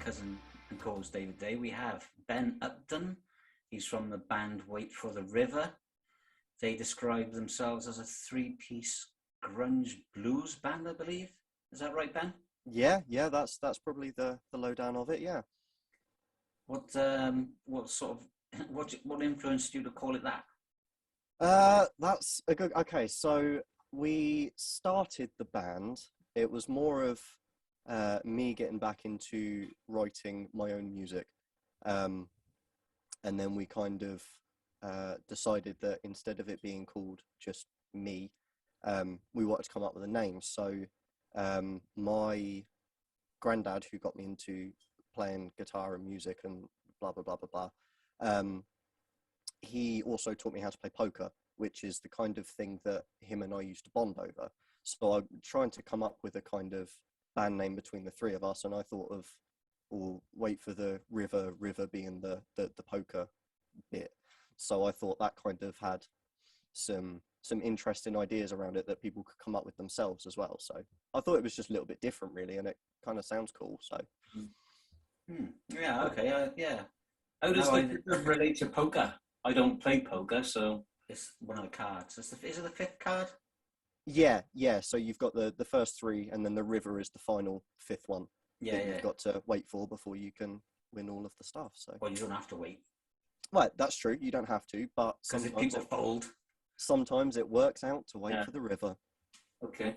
cousin and co-host David Day. We have Ben Upton. He's from the band Wait for the River. They describe themselves as a three-piece grunge blues band, I believe. Is that right, Ben? Yeah, that's probably the lowdown of it. Yeah. What influenced you to call it that? That's a good. Okay, so we started the band. It was more of me getting back into writing my own music, and then we kind of decided that instead of it being called just me, we wanted to come up with a name. So my granddad, who got me into playing guitar and music and blah blah blah blah blah, he also taught me how to play poker, which is the kind of thing that him and I used to bond over. So I'm trying to come up with a kind of band name between the three of us, and I thought of, Wait for the River, river being the poker bit. So I thought that kind of had some interesting ideas around it that people could come up with themselves as well. So I thought it was just a little bit different, really, and it kind of sounds cool. So yeah, okay, yeah. How does it relate to poker? I don't play poker, so it's one of the cards. Is it the fifth card? Yeah. So you've got the first three, and then the river is the final fifth one. Yeah, You've got to wait for before you can win all of the stuff. So well, you don't have to wait. Right, that's true. You don't have to, but because people fold. Sometimes it works out to wait for the river. Okay,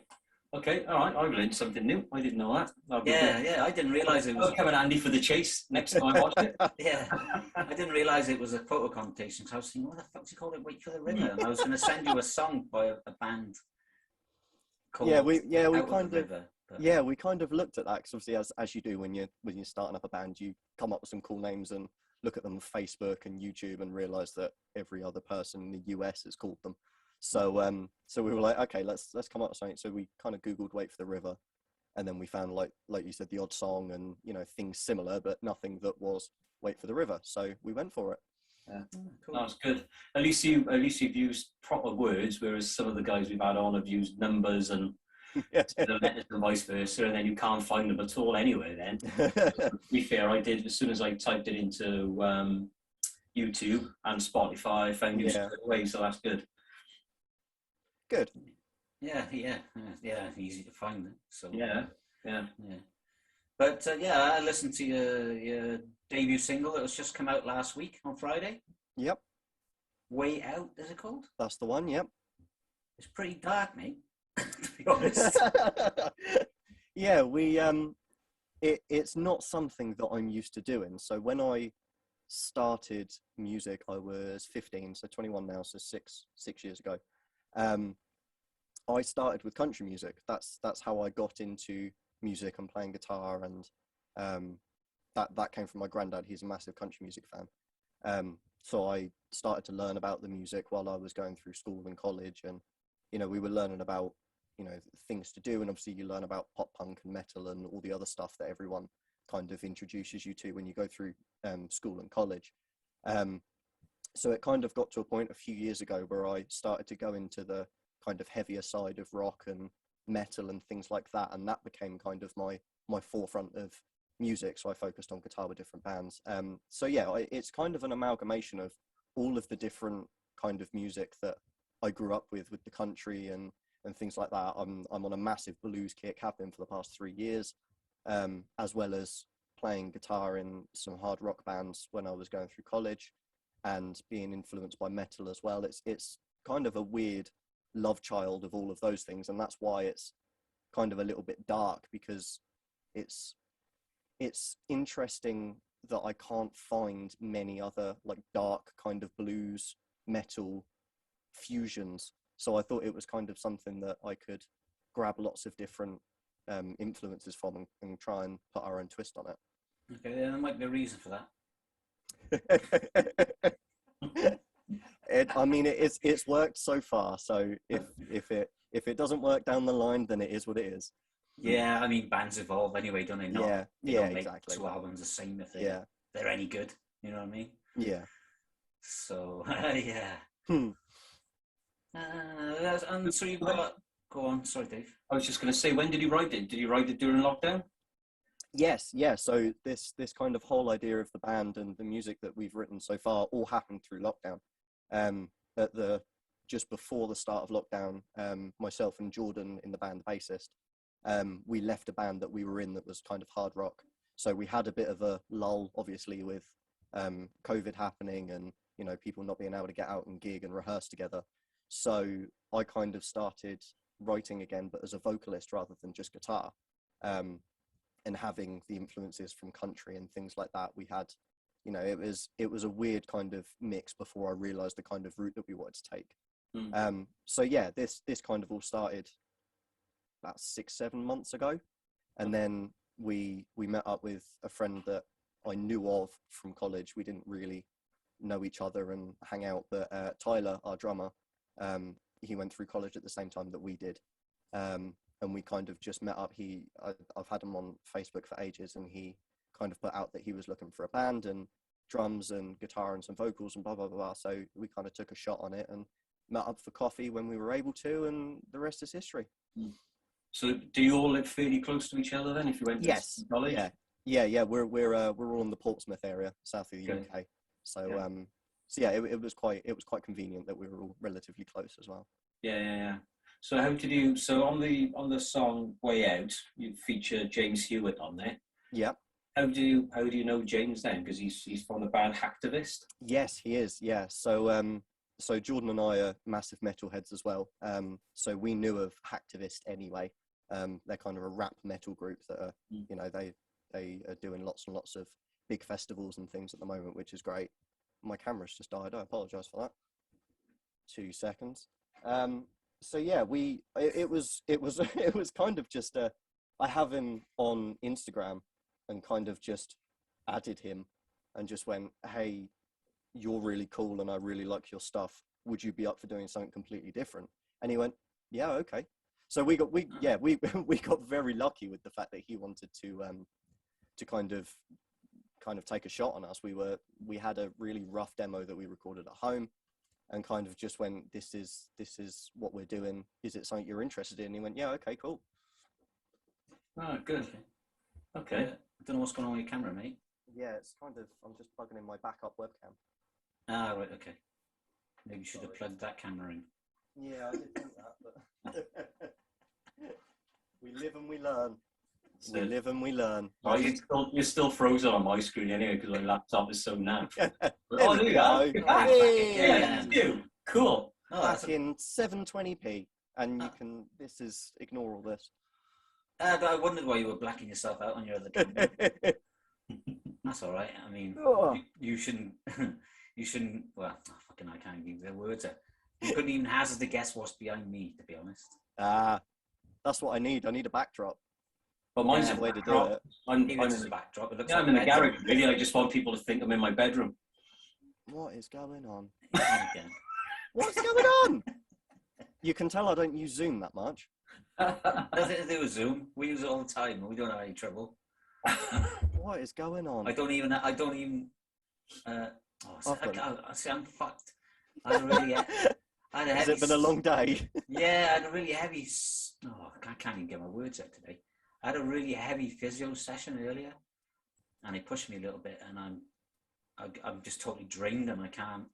all right. I learned something new. I didn't know that. Yeah. I didn't realise it was. It'll come in handy for the chase next time I watch it. Yeah, I didn't realise it was a photo competition. Because I was thinking, what the fuck do you call it? Wait for the river. And I was going to send you a song by a band. Called we kind of. River, yeah, we kind of looked at that because obviously, as you do when you're starting up a band, you come up with some cool names and look at them on Facebook and YouTube and realise that every other person in the US has called them. So so we were like, okay, let's come up with something. So we kind of Googled Wait for the River, and then we found like you said, the odd song and things similar, but nothing that was Wait for the River. So we went for it. Yeah, cool. That was good. At least you've used proper words, whereas some of the guys we've had on have used numbers and letters and vice versa, and then you can't find them at all anywhere. Then, to be fair, I did as soon as I typed it into YouTube and Spotify, I found you straight away. So that's good. Good. Yeah. Easy to find it. So yeah. But I listened to your debut single that was just come out last week on Friday. Yep. Way Out, is it called? That's the one. Yep. It's pretty dark, mate. To be honest. Yeah, it's not something that I'm used to doing. So when I started music, I was 15, so 21 now, so six years ago. I started with country music. That's how I got into music and playing guitar, and that came from my granddad. He's a massive country music fan. So I started to learn about the music while I was going through school and college, and we were learning about things to do, and obviously you learn about pop punk and metal and all the other stuff that everyone kind of introduces you to when you go through school and college. So it kind of got to a point a few years ago where I started to go into the kind of heavier side of rock and metal and things like that, and that became kind of my forefront of music. So I focused on guitar with different bands. So yeah, it's kind of an amalgamation of all of the different kind of music that I grew up with the country and things like that. I'm on a massive blues kick, have been for the past 3 years, as well as playing guitar in some hard rock bands when I was going through college, and being influenced by metal as well. It's kind of a weird love child of all of those things, and that's why it's kind of a little bit dark, because it's interesting that I can't find many other like dark kind of blues metal fusions. So I thought it was kind of something that I could grab lots of different influences from and try and put our own twist on it. Okay, there might be a reason for that. It's worked so far. So if it doesn't work down the line, then it is what it is. Yeah, I mean, bands evolve anyway, don't they? They don't make exactly. 2 albums the same if they're any good. You know what I mean? Yeah. So yeah. And so you've got. Go on, sorry, Dave. I was just going to say, when did you write it? Did you write it during lockdown? Yes, yeah. So this kind of whole idea of the band and the music that we've written so far all happened through lockdown. At the just before the start of lockdown, myself and Jordan in the band, the bassist, we left a band that we were in that was kind of hard rock. So we had a bit of a lull, obviously, with COVID happening and, you know, people not being able to get out and gig and rehearse together. So I kind of started writing again, but as a vocalist rather than just guitar, and having the influences from country and things like that. We had, you know, it was a weird kind of mix before I realized the kind of route that we wanted to take. So yeah, this kind of all started about 6-7 months ago, and then we met up with a friend that I knew of from college. We didn't really know each other and hang out, but Tyler, our drummer, he went through college at the same time that we did, and we kind of just met up. I've had him on Facebook for ages, and he kind of put out that he was looking for a band and drums and guitar and some vocals and blah blah blah. So we kind of took a shot on it and met up for coffee when we were able to, and the rest is history. So do you all live fairly close to each other then? If you went to college, yeah. We're all in the Portsmouth area, south of the UK. So so yeah, it was quite convenient that we were all relatively close as well. Yeah. So how did you? So on the song "Way Out," you feature James Hewitt on there. Yeah. How do you know James then? Because he's from the band Hacktivist. Yes, he is. Yeah. So Jordan and I are massive metalheads as well. So we knew of Hacktivist anyway. They're kind of a rap metal group that are, you know, they are doing lots and lots of big festivals and things at the moment, which is great. My camera's just died. I apologize for that. 2 seconds. So yeah, it was kind of just I have him on Instagram and kind of just added him and just went, hey, you're really cool and I really like your stuff. Would you be up for doing something completely different? And he went, yeah, okay. So we got very lucky with the fact that he wanted to kind of take a shot on us. We had a really rough demo that we recorded at home and kind of just went, this is what we're doing. Is it something you're interested in? And he went, yeah, okay, cool. Oh, good. Okay. I don't know what's going on with your camera, mate. Yeah, it's kind of, I'm just plugging in my backup webcam. Ah, right, okay. Maybe you should have plugged that camera in. Yeah, I did think that, but we live and we learn. We live and we learn. Oh, you're still frozen on my screen anyway because my laptop is so naff. Oh, there you go. Yeah, you. Cool. Back in 720p, and you can. This is ignore all this. I wondered why you were blacking yourself out on your other camera. That's all right. I mean, you shouldn't. You shouldn't. Well, fucking, I can't give the words out. You couldn't even hazard to guess what's behind me, to be honest. That's what I need. I need a backdrop. But mine's a way to do it. I'm in the backdrop. It looks like I'm in the garage. Really, I just want people to think I'm in my bedroom. What is going on? What's going on? You can tell I don't use Zoom that much. Nothing to do with Zoom. We use it all the time, and we don't have any trouble. What is going on? I don't even. I'm fucked. Has it been a long day? Yeah, I had a really heavy. I can't even get my words out today. I had a really heavy physio session earlier, and it pushed me a little bit, and I'm just totally drained, and I can't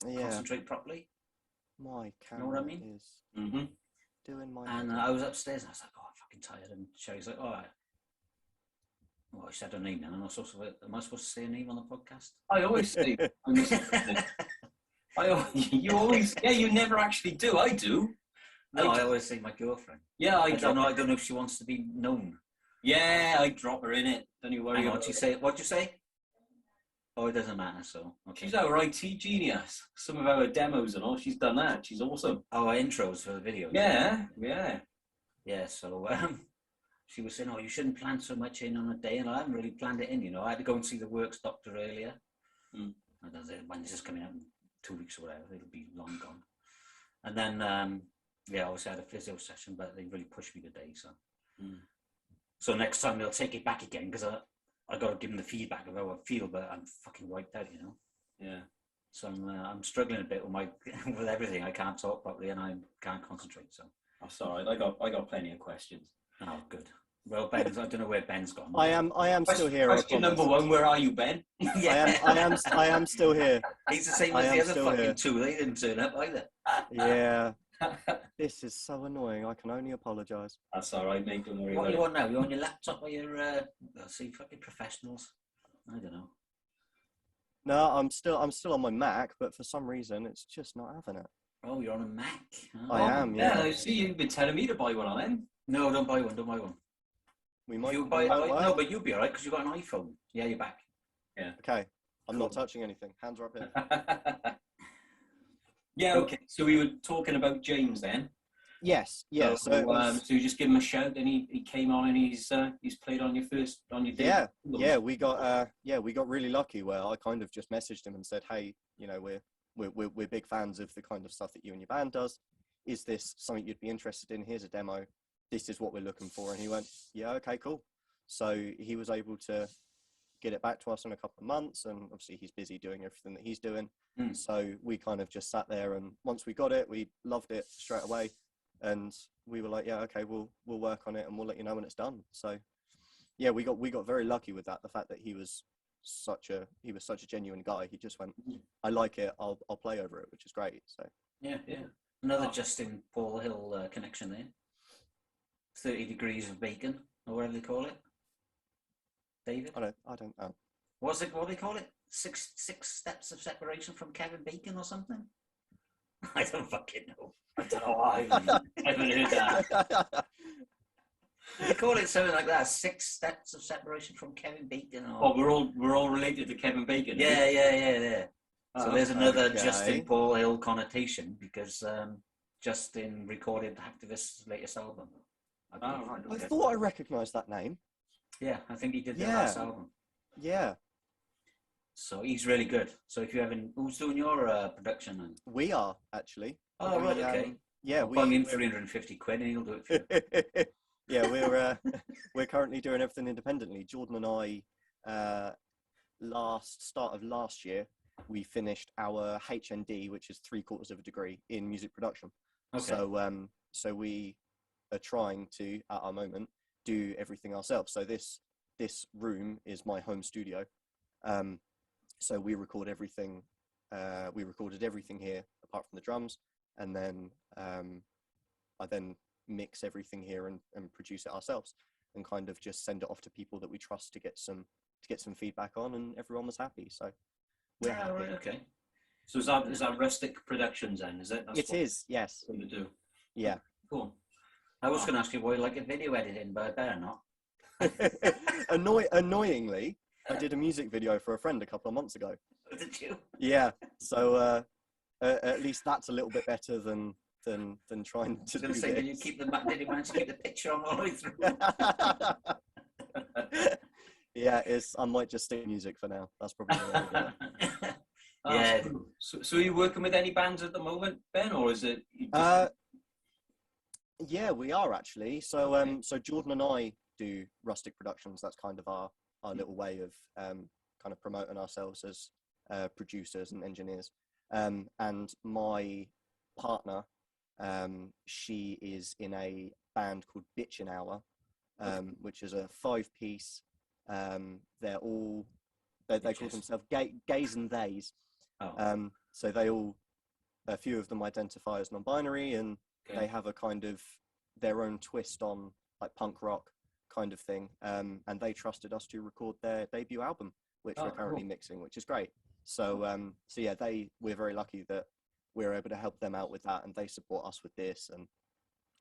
concentrate properly. My camera, you know what I mean? Is doing my. And I was upstairs, and I was like, "Oh, I'm fucking tired." And Sherry's like, "All right." Well, I said her name then. Am I supposed to say her name on the podcast? I always say. You always. Yeah, you never actually do. I do. No, I always say my girlfriend. Yeah, I don't know if she wants to be known. Yeah, I drop her in it. Don't you worry. What'd you say? Oh, it doesn't matter. So okay. She's our IT genius. Some of our demos and all. She's done that. She's awesome. Oh, our intros for the video. Yeah. So she was saying, "Oh, you shouldn't plan so much in on a day," and I haven't really planned it in. You know, I had to go and see the works doctor earlier. I don't know when this is coming out in 2 weeks or whatever. It'll be long gone. And then. Yeah, obviously I had a physio session, but they really pushed me today. So next time they'll take it back again because I got to give them the feedback of how I feel, but I'm fucking wiped out, you know. Yeah. So I'm struggling a bit with with everything. I can't talk properly and I can't concentrate. So that's all right. I got plenty of questions. Oh, good. Well, Ben's. I don't know where Ben's gone. I am still here. Question number one: where are you, Ben? Yeah. I am still here. He's the same as the other fucking two. They didn't turn up either. Yeah. This is so annoying. I can only apologise. That's all right, mate. Don't worry. What are you on now? You on your laptop or your? See, fucking professionals. I don't know. No, I'm still on my Mac, but for some reason it's just not having it. Oh, you're on a Mac. Oh. I am. Yeah. I see. You've been telling me to buy one on them. No, don't buy one. Don't buy one. We might. You buy no, but you'll be alright because you've got an iPhone. Yeah, you're back. Yeah. Okay. I'm not touching anything. Hands are up here. Yeah. Okay. So we were talking about James then. Yes. Yeah. So you just give him a shout, and he came on, and he's played on your debut. Yeah. We got really lucky where I kind of just messaged him and said, hey, you know, we're big fans of the kind of stuff that you and your band does. Is this something you'd be interested in? Here's a demo. This is what we're looking for. And he went, yeah, okay, cool. So he was able to get it back to us in a couple of months. And obviously he's busy doing everything that he's doing. So we kind of just sat there, and once we got it, we loved it straight away. And we were like, yeah, okay, we'll work on it and we'll let you know when it's done. So yeah, we got very lucky with that. The fact that he was such a genuine guy. He just went, I like it. I'll play over it, which is great. So yeah. Another Justin Paul Hill connection there. 30 degrees of bacon, or whatever they call it. David? I don't know. What do they call it? Six steps of separation from Kevin Bacon or something? I don't fucking know. I don't know why. I haven't heard that. They call it something like that. 6 steps of separation from Kevin Bacon. Or... Oh, we're all related to Kevin Bacon. Yeah. So there's another okay. Justin Paul Hill connotation because Justin recorded Activist's latest album. I thought I recognised that name. Yeah, I think he did the last album. Yeah. So he's really good. So if you haven't, who's doing your production then? We are actually. Oh, right, okay. Yeah, I'll bung in 350 quid and he'll do it for you. Yeah, we're currently doing everything independently. Jordan and I, start of last year, we finished our HND, which is 3/4 of a degree in music production. Okay. So we are trying to, at our moment, do everything ourselves. So this room is my home studio. So we record everything. We recorded everything here apart from the drums, and then I then mix everything here and produce it ourselves, and kind of just send it off to people that we trust to get some feedback on, and everyone was happy. So we're happy. Right, okay. So is that Rustic Productions then? Is it? It is. Yes. What you do. Yeah. Cool. I was going to ask you why you like a video editing, but I better not. Annoyingly, I did a music video for a friend a couple of months ago. Did you? Yeah. So at least that's a little bit better than trying to do say, this. did you manage to keep the picture on all the way through? Yeah, I might just stick music for now. That's probably the way to do it. Yeah. So are you working with any bands at the moment, Ben, or is it? Yeah, we are actually. So okay. So Jordan and I do Rustic Productions. That's kind of our little way of kind of promoting ourselves as producers and engineers. And my partner, she is in a band called Bitchin' Hour, which is a 5-piece. They call themselves gays and theys. Oh. So a few of them identify as non-binary, and they have a kind of their own twist on like punk rock kind of thing. And they trusted us to record their debut album, which we're currently mixing, which is great. So yeah, we're very lucky that we're able to help them out with that, and they support us with this, and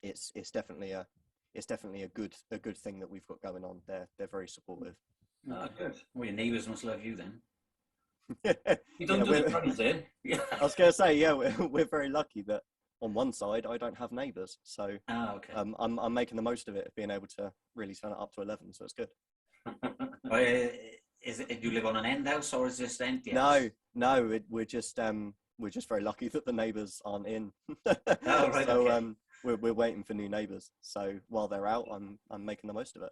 it's definitely a good thing that we've got going on. They're very supportive. Oh, good. Well, your neighbours must love you then. You don't do the drums in. I was going to say, yeah, we're very lucky that on one side I don't have neighbours, so okay. I'm making the most of it, being able to really turn it up to 11, so it's good. Do you live on an end house or is this empty? No, we're just very lucky that the neighbours aren't in. Oh, right, so okay. We're waiting for new neighbours. So while they're out, I'm making the most of it.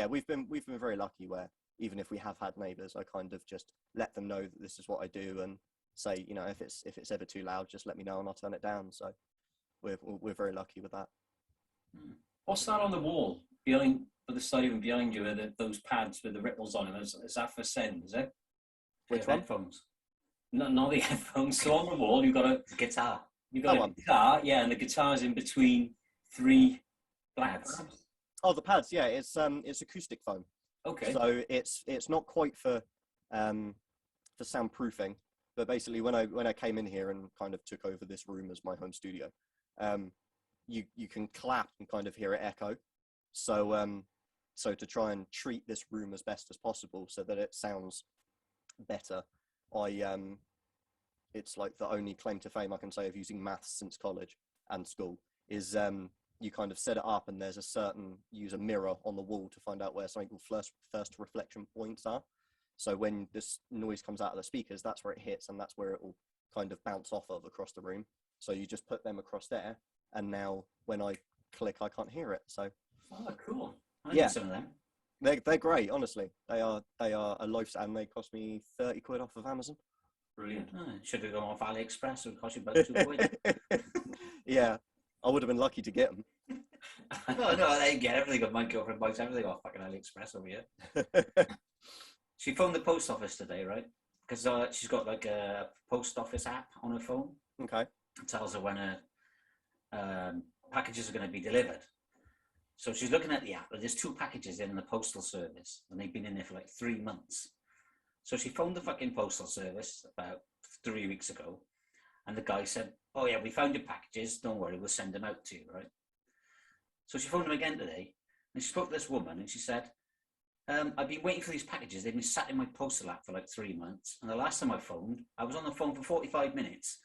We've been very lucky where even if we have had neighbours, I kind of just let them know that this is what I do, and say, you know, if it's ever too loud, just let me know and I'll turn it down. So we're very lucky with that. What's that on the wall behind, for the side even behind you, those pads with the ripples on them? Is that for sound? Is it? Which one? Headphones. Not the headphones. So on the wall, you've got a guitar. You've got a guitar, yeah, and the guitar's in between 3 black pads. Oh, the pads, yeah. It's acoustic foam. Okay. So it's not quite for soundproofing, but basically when I came in here and kind of took over this room as my home studio, you can clap and kind of hear it echo. So to try and treat this room as best as possible so that it sounds better, it's like the only claim to fame I can say of using maths since college and school is you kind of set it up and use a mirror on the wall to find out where something called first reflection points are. So when this noise comes out of the speakers, that's where it hits and that's where it will kind of bounce off of across the room. So you just put them across there, and now when I click, I can't hear it. So cool. I need some of them. They're great, honestly. They are a life, and they cost me 30 quid off of Amazon. Brilliant. Should have gone off AliExpress. It would cost you about 2 quid. Yeah, I would have been lucky to get them. No, they get everything. My girlfriend buys everything off fucking AliExpress over here. She phoned the post office today, right? Because she's got like a post office app on her phone. Okay. It tells her when her packages are going to be delivered. So she's looking at the app. There's 2 packages in the postal service, and they've been in there for like 3 months. So she phoned the fucking postal service about 3 weeks ago, and the guy said, "Oh yeah, we found your packages. Don't worry, we'll send them out to you, right?" So she phoned him again today, and she spoke to this woman, and she said, "I've been waiting for these packages. They've been sat in my postal app for like 3 months, and the last time I phoned, I was on the phone for 45 minutes,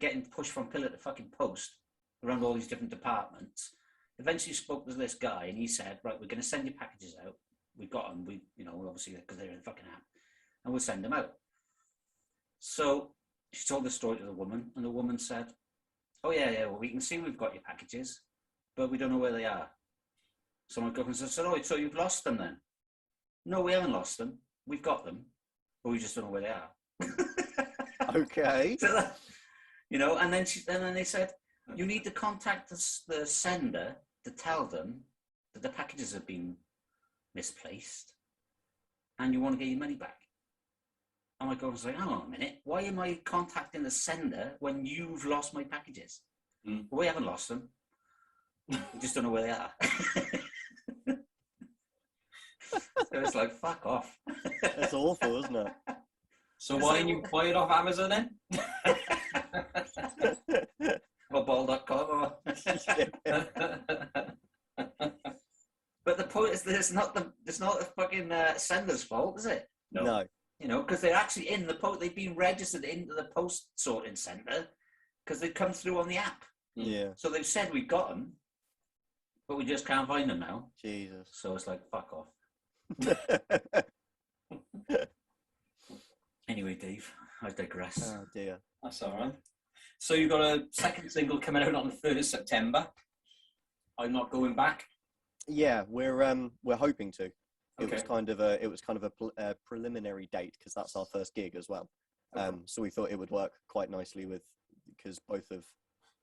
getting pushed from pillar to fucking post around all these different departments. Eventually spoke to this guy, and he said, right, we're going to send your packages out. We've got them, obviously, because they're in the fucking app, and we'll send them out." So she told the story to the woman, and the woman said, "Oh yeah, well, we can see we've got your packages, but we don't know where they are." So my girlfriend said, "Oh, so you've lost them then?" "No, we haven't lost them. We've got them, but we just don't know where they are." Okay. So and then they said, "You need to contact the sender to tell them that the packages have been misplaced and you want to get your money back." And my girlfriend's like, "Hang on a minute. Why am I contacting the sender when you've lost my packages?" "Well, we haven't lost them. We just don't know where they are." So it's like, fuck off. That's awful, isn't it? So why didn't you buy it off Amazon then? Or ball.com. But the point is that it's not the fucking sender's fault, is it? No. Because they're actually in the post. They've been registered into the post sorting centre because they come through on the app. Yeah. So they've said we've got them, but we just can't find them now. Jesus. So it's like, fuck off. Anyway, Dave, I digress. Oh dear. That's all right. So you've got a second single coming out on the 3rd of September. I'm Not Going Back. Yeah, we're hoping to. It Okay. was kind of a preliminary date because that's our first gig as well. So we thought it would work quite nicely because both of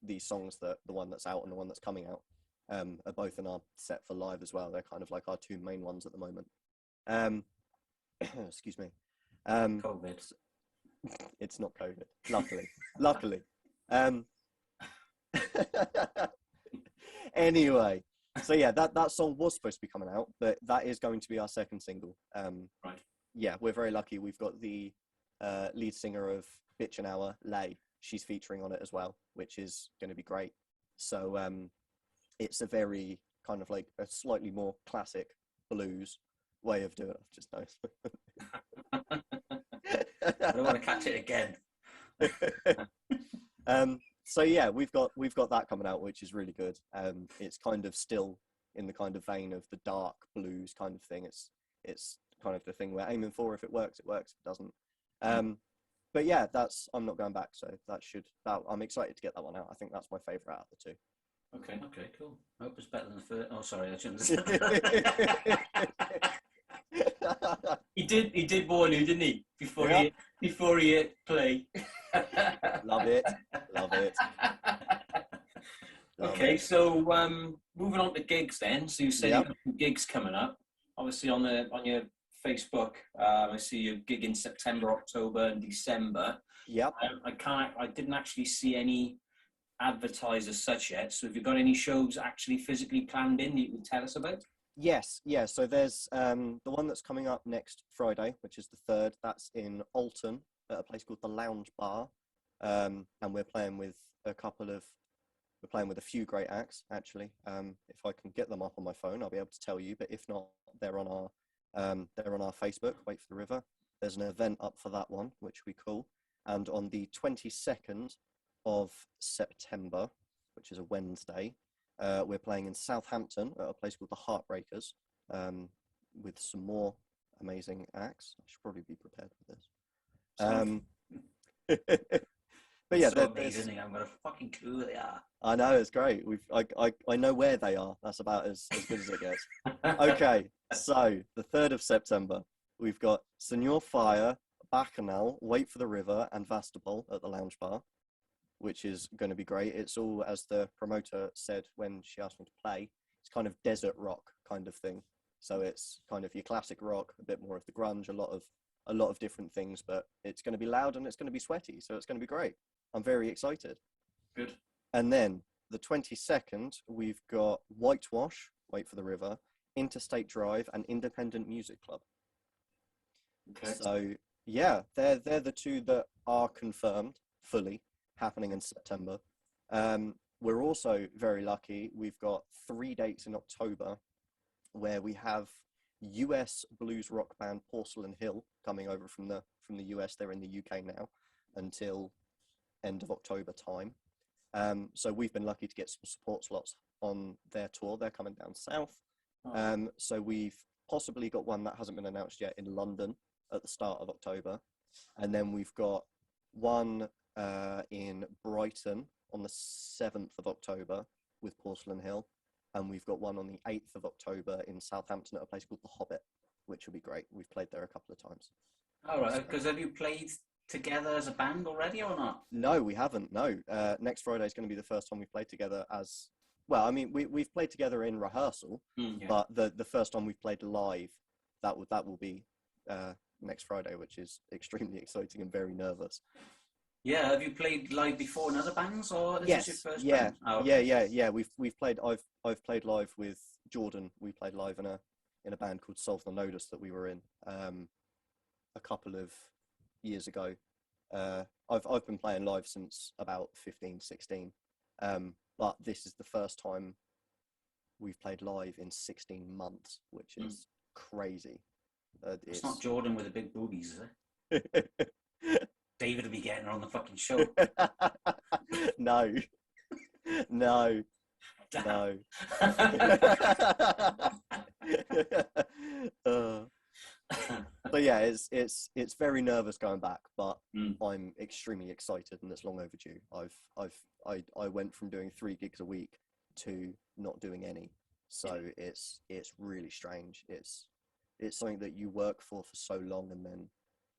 these songs, the one that's out and the one that's coming out, are both in our set for live as well. They're kind of like our 2 main ones at the moment. Excuse me. COVID. It's not COVID, luckily. Anyway, so yeah, that song was supposed to be coming out, but that is going to be our second single. Right. Yeah, we're very lucky. We've got the lead singer of Bitch an Hour, Lay. She's featuring on it as well, which is going to be great. So it's a very kind of like a slightly more classic blues way of doing it. I've just noticed. I don't want to catch it again. So yeah, we've got that coming out, which is really good. It's kind of still in the kind of vein of the dark blues kind of thing. It's kind of the thing we're aiming for. If it works, it works. If it doesn't. But yeah, that's I'm Not Going Back. So I'm excited to get that one out. I think that's my favourite out of the 2. Okay, cool. I hope it's better than the first. Oh, sorry, I shouldn't have said. He did warn you, didn't he? Before he hit play. Love it. Okay, so moving on to gigs then. So you said you've got some gigs coming up. Obviously on your Facebook, I see your gig in September, October, and December. Yep. I didn't actually see any advertised as such yet. So have you got any shows actually physically planned in that you can tell us about? Yes, yeah. So there's the one that's coming up next Friday, which is the 3rd. That's in Alton at a place called the Lounge Bar, and we're playing with a few great acts actually. If I can get them up on my phone, I'll be able to tell you. But if not, they're on our Facebook. Wait for the River. There's an event up for that one, which will be cool. And on the 22nd of September, which is a Wednesday, we're playing in Southampton at a place called the Heartbreakers, with some more amazing acts. I should probably be prepared for this. But yeah, so amazing. I've got a fucking clue who they are. I know, it's great. I know where they are. That's about as good as it gets. Okay, so the 3rd of September, we've got Senor Fire, Bacchanal, Wait for the River, and Vastapol at the Lounge Bar, which is going to be great. It's all, as the promoter said when she asked me to play, it's kind of desert rock kind of thing. So it's kind of your classic rock, a bit more of the grunge, a lot of different things, but it's going to be loud and it's going to be sweaty, so it's going to be great. I'm very excited. Good. And then the 22nd, we've got Whitewash, Wait for the River, Interstate Drive, and Independent Music Club. Okay. So yeah, they're the two that are confirmed fully, happening in September. We're also very lucky. We've got 3 dates in October where we have US blues rock band Porcelain Hill coming over from the US. They're in the UK now until end of October time. So we've been lucky to get some support slots on their tour. They're coming down south. So we've possibly got one that hasn't been announced yet in London at the start of October. And then we've got one in Brighton on the 7th of October with Porcelain Hill. And we've got one on the 8th of October in Southampton at a place called The Hobbit, which will be great. We've played there a couple of times. All right, because have you played together as a band already or not? No, we haven't, no. Next Friday is going to be the first time we've played together as... Well, I mean, we've played together in rehearsal, but the first time we've played live, that will be next Friday, which is extremely exciting and very nervous. Yeah, have you played live before in other bands, or this is your first band? band? Oh, okay. Yeah. We've played. I've played live with Jordan. We played live in a band called Solve the Notice that we were in a couple of years ago. I've been playing live since about 15, 16. But this is the first time we've played live in 16 months, which is crazy. It's not Jordan with the big boobies, is it? David will be getting her on the fucking show. No. But yeah, it's very nervous going back, but I'm extremely excited, and it's long overdue. I went from doing 3 gigs a week to not doing any, so it's really strange. It's something that you work for so long, and then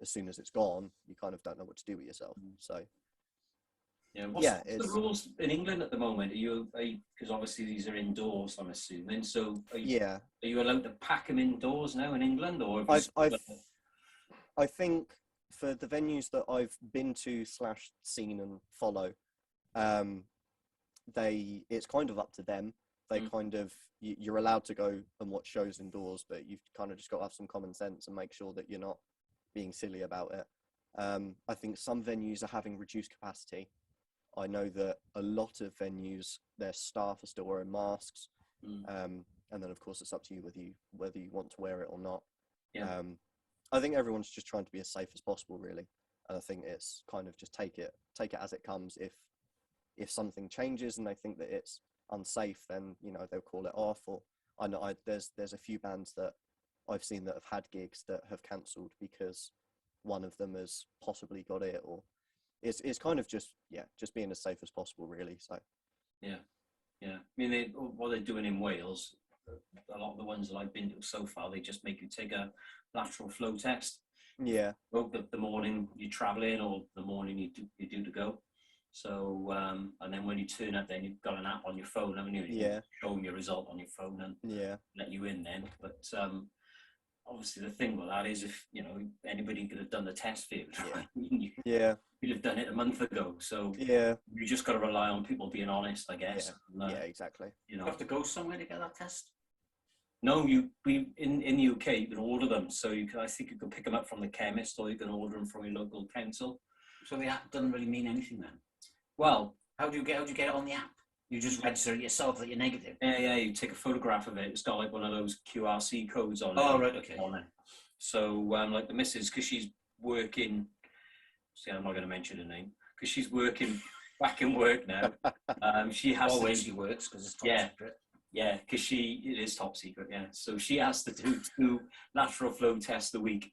as soon as it's gone, you kind of don't know what to do with yourself. So what's the rules in England at the moment? Are you because obviously these are indoors, I'm assuming. So are you allowed to pack them indoors now in England, or I think for the venues that I've been to / seen and follow, it's kind of up to them. They kind of, you're allowed to go and watch shows indoors, but you've kind of just got to have some common sense and make sure that you're not being silly about it. I think some venues are having reduced capacity. I know that a lot of venues, their staff are still wearing masks. And then of course it's up to you whether you want to wear it or not. I think everyone's just trying to be as safe as possible, really. And I think it's kind of just take it as it comes. If something changes and they think that it's unsafe, then they'll call it off. Or I know there's a few bands that I've seen that have had gigs that have cancelled because one of them has possibly got it, or it's kind of just being as safe as possible, really. So yeah. I mean, what they're doing in Wales, a lot of the ones that I've been to so far, they just make you take a lateral flow test. Yeah. Both the morning you're traveling or the morning you do to go. So, and then when you turn up, then you've got an app on your phone, haven't you? Yeah. Show them your result on your phone and let you in then. But obviously the thing with that is if, anybody could have done the test for you. You'd have done it a month ago. So you just got to rely on people being honest, I guess. Yeah, exactly. You have to go somewhere to get that test? No, in the UK, you can order them. So I think you can pick them up from the chemist or you can order them from your local council. So the app doesn't really mean anything then? Well, how do you get it on the app? You just register it yourself that you're negative? Yeah, you take a photograph of it. It's got like one of those QRC codes on it. Oh, right, okay. On it. So, like the missus, because she's working, I'm not going to mention her name, because she's working back in work now. She has always she works because it's top secret. Yeah, because it is top secret, yeah. So she has to do 2 lateral flow tests a week.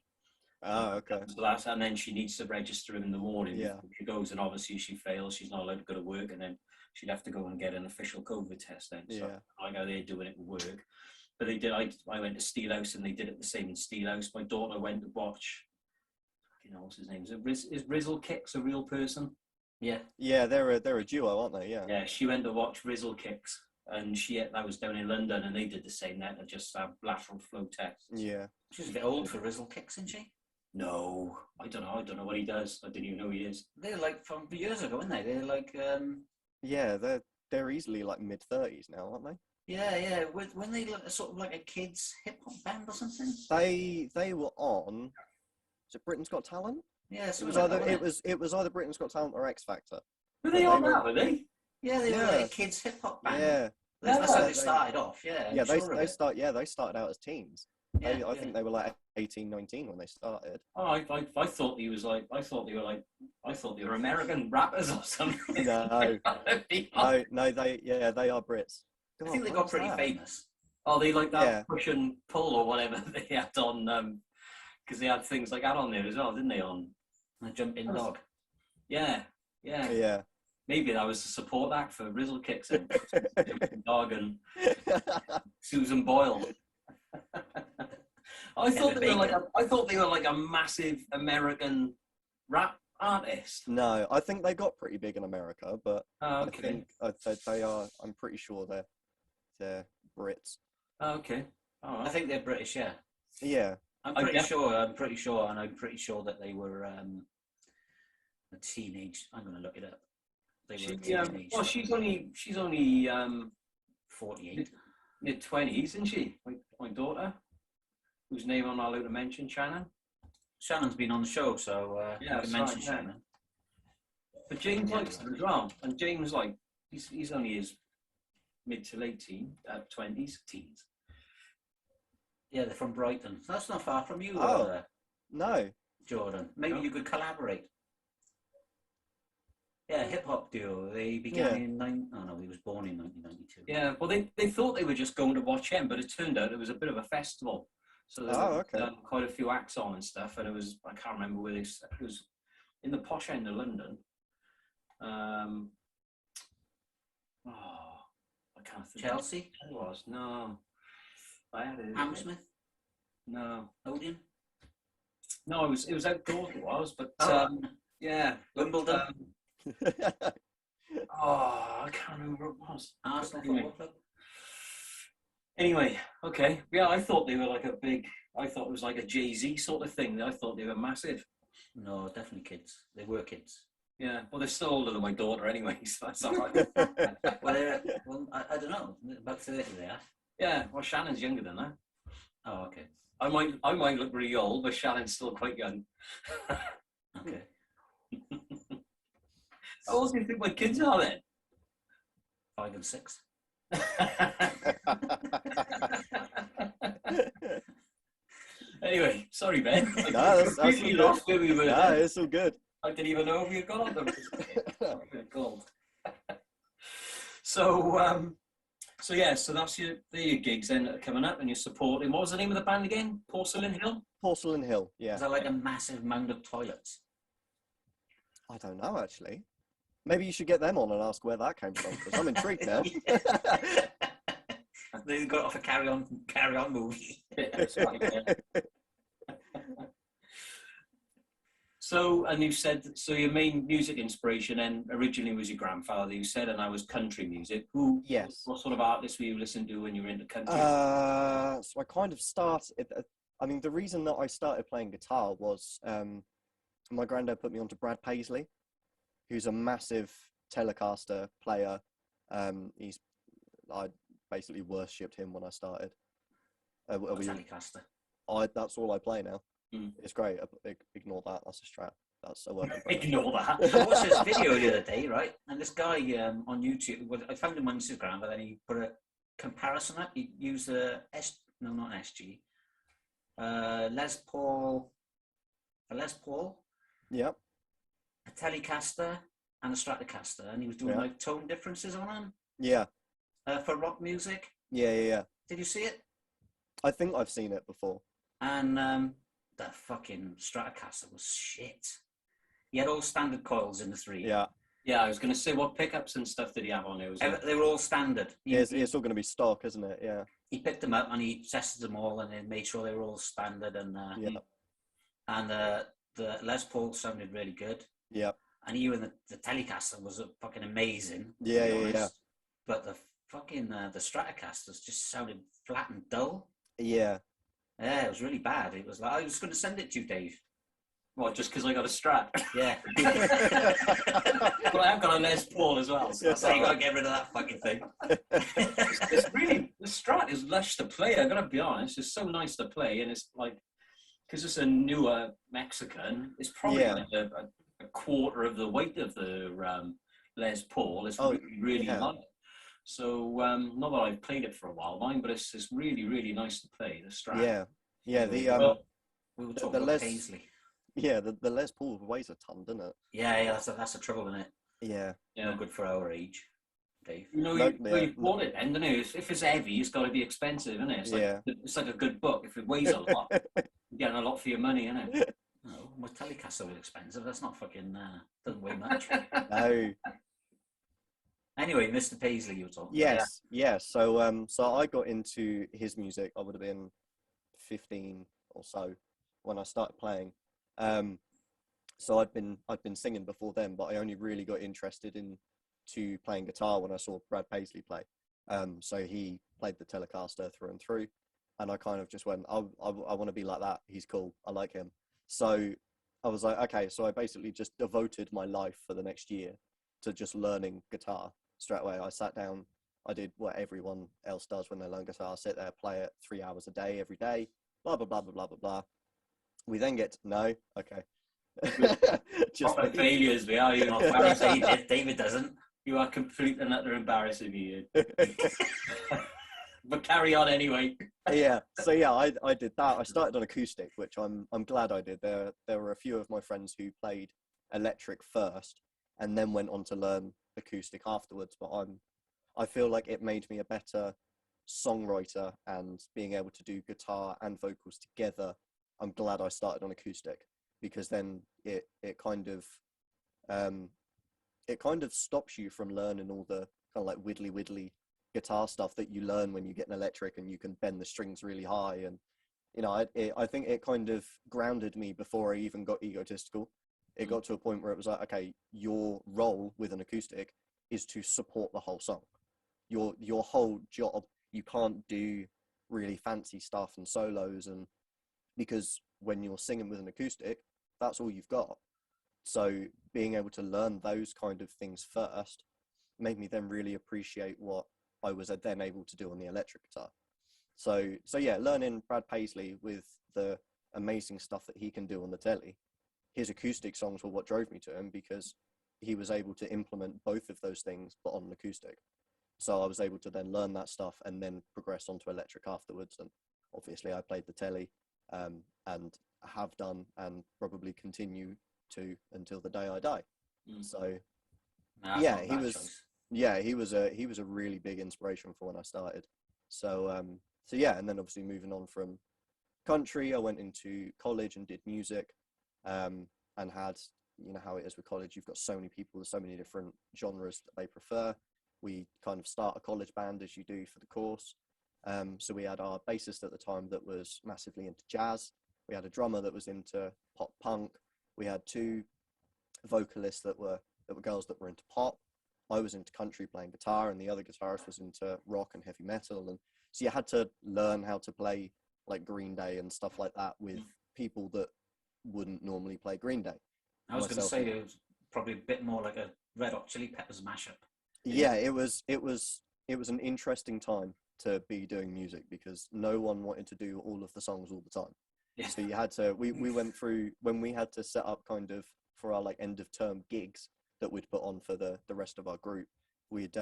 Oh, okay. So and then she needs to register in the morning. Yeah. She goes and obviously she fails. She's not allowed to go to work and then she'd have to go and get an official COVID test then. So I know they're doing it at work. But they did, I went to Steelhouse and they did it the same in Steelhouse. My daughter went to watch, what's his name? Is Rizzle Kicks a real person? Yeah. Yeah, they're a duo, aren't they? Yeah. Yeah, she went to watch Rizzle Kicks. And that was down in London, and they did the same. They just have lateral flow tests. Yeah, she's a bit old for Rizzle Kicks, isn't she? No, I don't know. I don't know what he does. I didn't even know who he is. They're like from years ago, aren't they? They're like. Yeah, they're easily like mid-30s now, aren't they? Yeah. When they look sort of like a kids hip hop band or something. They were on. Is it Britain's Got Talent? Yeah, so it was either Britain's Got Talent or X Factor. Were they on that? Were they? Yeah, they were like a kids hip hop band. Yeah, that's how they started off. Yeah, yeah, they started out as teens. Yeah, I think they were like 18, 19 when they started. Oh, I thought they were American rappers or something. No, they are Brits. God, I think they got pretty famous. Oh, they like that push and pull or whatever they had on, because they had things like that on there as well, didn't they? On a jumping dog. Yeah. Maybe that was the support act for Rizzle Kicks and Dog and Susan Boyle. I thought they were like a massive American rap artist. No, I think they got pretty big in America, but okay. I think they are. I'm pretty sure they're Brits. Okay. All right. I think they're British. Yeah. Yeah. I'm pretty sure, and I'm pretty sure that they were a teenage. I'm going to look it up. Well, she's only 48, mid-20s, isn't she? My daughter, whose name I'm not allowed to mention, Shannon. Shannon's been on the show, so you can mention Shannon. But James likes her as well, and James he's only his mid to late 20s, teens. Yeah, they're from Brighton. That's not far from you. No, Jordan. Maybe you could collaborate. Yeah, hip hop duo. They began he was born in 1992. Yeah, well, they thought they were just going to watch him, but it turned out it was a bit of a festival. So there were quite a few acts on and stuff, and I can't remember where it was in the posh end of London. I can't think. Chelsea? It was no. I had it. Hammersmith? No. Odeon? No, it was outdoors. It was, but yeah, Wimbledon. I can't remember what it was. Arsenal Football Club. Anyway, okay. Yeah, I thought they were like I thought it was like a Jay-Z sort of thing. I thought they were massive. No, definitely kids. They were kids. Yeah, well, they're still older than my daughter anyway, so that's all right. well, I don't know. About 30 they are. Yeah, well, Shannon's younger than that. Oh, okay. I might look really old, but Shannon's still quite young. Okay. How old do you think my kids are then? 5 and 6. Anyway, sorry, Ben. That's it's all good. I didn't even know if you got on them. Gold. So that's your gigs then that are coming up, and you're supporting. What was the name of the band again? Porcelain Hill. Porcelain Hill. Yeah. Is that like a massive mound of toilets? I don't know actually. Maybe you should get them on and ask where that came from, because I'm intrigued now. They got off a Carry On movie. That's right, yeah. So, and you said, so your main music inspiration then originally was your grandfather, you said, and I was country music. Yes. What sort of artists were you listening to when you were into country? So I kind of started, I mean, the reason that I started playing guitar was my granddad put me onto Brad Paisley, who's a massive Telecaster player. I basically worshipped him when I started. Telecaster. That's all I play now. It's great. Ignore that. That's a Strat. That's a work. Ignore that. I watched this video the other day, right? And this guy on YouTube, I found him on Instagram, but then he put a comparison up. He used not SG, Les Paul, Yep. a Telecaster, and a Stratocaster, and he was doing like tone differences on them. Yeah. For rock music. Yeah. Did you see it? I think I've seen it before. And the fucking Stratocaster was shit. He had all standard coils in the 3. Yeah. Yeah, I was going to say, what pickups and stuff did he have on there? They were all standard. It's all going to be stock, isn't it? Yeah. He picked them up and he tested them all and then made sure they were all standard. And the Les Paul sounded really good. Yeah. And even the Telecaster was fucking amazing. Yeah. But the fucking the Stratocasters just sounded flat and dull. Yeah. Yeah, it was really bad. It was like, I was going to send it to you, Dave. What, just because I got a Strat? Yeah. Well, I have got a Les Paul as well. So you got to get rid of that fucking thing. It's really, the Strat is lush to play, I've got to be honest. It's so nice to play, and it's like, because it's a newer Mexican, it's probably like a quarter of the weight of the Les Paul. It's really light. So, not that I've played it for a while, but it's really, really nice to play, the Strat. Yeah. We were talking about Paisley. Yeah, the Les Paul weighs a ton, doesn't it? Yeah, that's the trouble, isn't it? Yeah. No good for our age, Dave. You bought it then, don't you? If it's heavy, it's got to be expensive, isn't it? It's like a good book. If it weighs a lot, you're getting a lot for your money, isn't it? No, my Telecaster was expensive. That's not fucking, doesn't weigh much. No. Anyway, Mr. Paisley, you were talking about. Yes. So I got into his music. I would have been 15 or so when I started playing. So I'd been singing before then, but I only really got interested into playing guitar when I saw Brad Paisley play. So he played the Telecaster through and through, and I kind of just went, I want to be like that. He's cool. I like him. So I was like, okay. So I basically just devoted my life for the next year to just learning guitar straight away. I sat down. I did what everyone else does when they learn guitar: sit there, play it 3 hours a day, every day. Blah blah blah blah blah blah blah. We then get to know, okay. Just like failures, we are. You know, David doesn't. You are complete and utter embarrassing me. But carry on anyway. Yeah. So I did that. I started on acoustic, which I'm glad I did. There were a few of my friends who played electric first and then went on to learn acoustic afterwards. But I feel like it made me a better songwriter, and being able to do guitar and vocals together. I'm glad I started on acoustic, because then it kind of stops you from learning all the kind of like widdly guitar stuff that you learn when you get an electric and you can bend the strings really high. And you know, I think it kind of grounded me before I even got egotistical. It got to a point where it was like, okay, your role with an acoustic is to support the whole song. Your whole job, you can't do really fancy stuff and solos, and because when you're singing with an acoustic, that's all you've got. So being able to learn those kind of things first made me then really appreciate what I was then able to do on the electric guitar. So yeah, learning Brad Paisley with the amazing stuff that he can do on the telly, his acoustic songs were what drove me to him, because he was able to implement both of those things, but on an acoustic. So I was able to then learn that stuff and then progress onto electric afterwards. And obviously I played the telly, and have done and probably continue to until the day I die. So he was a really big inspiration for when I started. So and then obviously moving on from country, I went into college and did music, and had, you know how it is with college, you've got so many people, there's so many different genres that they prefer. We kind of start a college band as you do for the course. So we had our bassist at the time that was massively into jazz. We had a drummer that was into pop punk. We had two vocalists that were girls that were into pop. I was into country playing guitar, and the other guitarist was into rock and heavy metal. And so you had to learn how to play like Green Day and stuff like that with people that wouldn't normally play Green Day. I was going to say it was probably a bit more like a Red Hot Chili Peppers mashup. Yeah, it was an interesting time to be doing music because no one wanted to do all of the songs all the time. Yeah. So you had to, we went through, when we had to set up kind of for our like end of term gigs that we'd put on for the rest of our group, we'd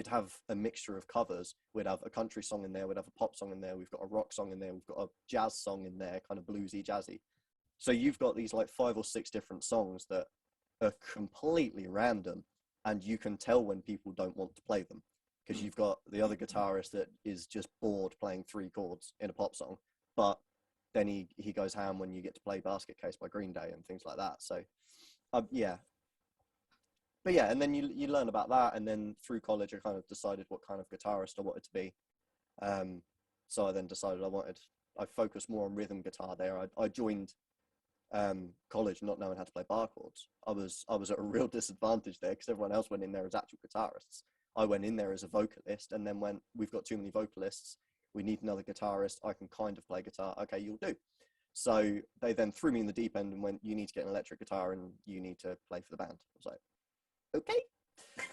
have a mixture of covers. We'd have a country song in there, we'd have a pop song in there, we've got a rock song in there, we've got a jazz song in there, kind of bluesy, jazzy. So you've got these like 5 or 6 different songs that are completely random, and you can tell when people don't want to play them because you've got the other guitarist that is just bored playing 3 chords in a pop song, but then he goes ham when you get to play Basket Case by Green Day and things like that. So yeah. But yeah, and then you learn about that, and then through college I kind of decided what kind of guitarist I wanted to be. So I then decided I focused more on rhythm guitar there. I joined college not knowing how to play bar chords. I was at a real disadvantage there because everyone else went in there as actual guitarists. I went in there as a vocalist, and then went, we've got too many vocalists, we need another guitarist, I can kind of play guitar, okay, you'll do. So they then threw me in the deep end and went, you need to get an electric guitar and you need to play for the band. I was like, okay.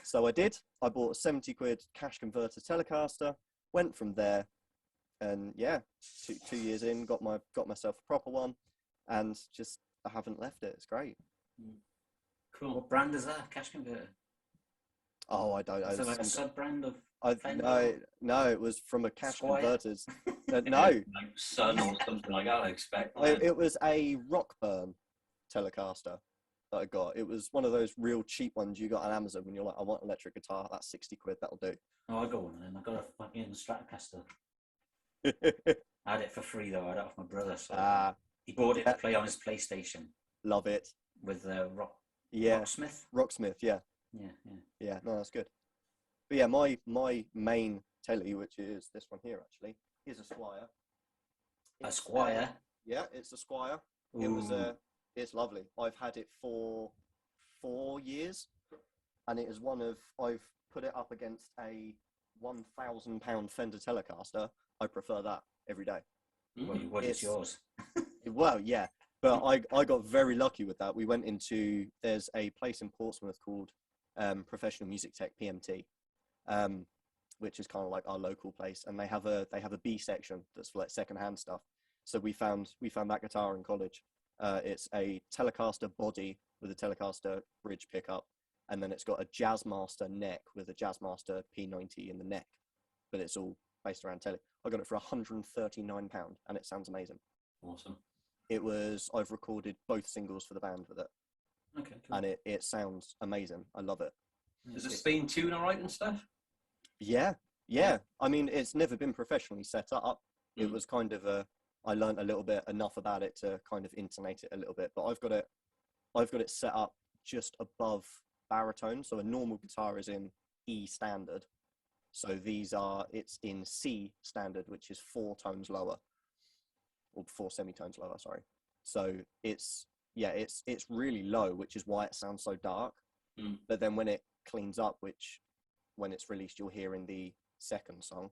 So I did. I bought a 70 quid cash converter Telecaster, went from there, and yeah, two years in, got myself a proper one, and just I haven't left it. It's great. Cool. What brand is that cash converter? Oh, I don't know. Is it like a sub brand of Fender? No, it was from a cash Squire? converters. No, Like Sun or something like that, I expect. it was a Rockburn Telecaster that I got. It was one of those real cheap ones you got on Amazon when you're like, I want an electric guitar, that's 60 quid, that'll do. Oh, I got one of them. I got a fucking Stratocaster. I had it for free though. I had it off my brother. So he bought it to play on his PlayStation. Love it. With Rocksmith. Rocksmith, yeah. Yeah, no, that's good. But yeah, my main telly, which is this one here actually, is a Squire. A Squire? Yeah, it's a Squire. Ooh. It's lovely. I've had it for 4 years, and it is I've put it up against a £1,000 Fender Telecaster. I prefer that every day. What is yours? Well, yeah, but I got very lucky with that. We went into, there's a place in Portsmouth called Professional Music Tech, PMT, which is kind of like our local place, and they have a B section that's for like secondhand stuff. So we found that guitar in college. It's a Telecaster body with a Telecaster bridge pickup, and then it's got a Jazzmaster neck with a Jazzmaster P90 in the neck, but it's all based around telly. I got it for £139, and it sounds amazing. Awesome. I've recorded both singles for the band with it. Okay, cool. And it sounds amazing. I love it. Does the Spain tune all right and stuff? Yeah. I mean, it's never been professionally set up. It was kind of I learned a little bit enough about it to kind of intonate it a little bit, but I've got it set up just above baritone. So a normal guitar is in E standard. So it's in C standard, which is 4 tones lower, or 4 semitones lower, sorry. So it's really low, which is why it sounds so dark. But then when it cleans up, which when it's released, you'll hear in the second song,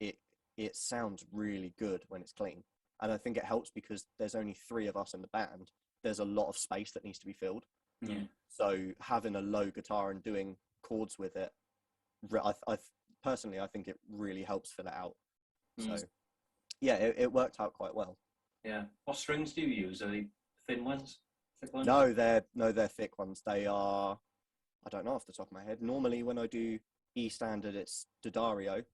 it sounds really good when it's clean. And I think it helps because there's only 3 of us in the band. There's a lot of space that needs to be filled. Yeah. So having a low guitar and doing chords with it, I personally, I think it really helps fill it out. So yeah, it worked out quite well. Yeah. What strings do you use? Are they thin ones? Thick ones? No, they're thick ones. They are, I don't know off the top of my head. Normally when I do E standard, it's D'Addario,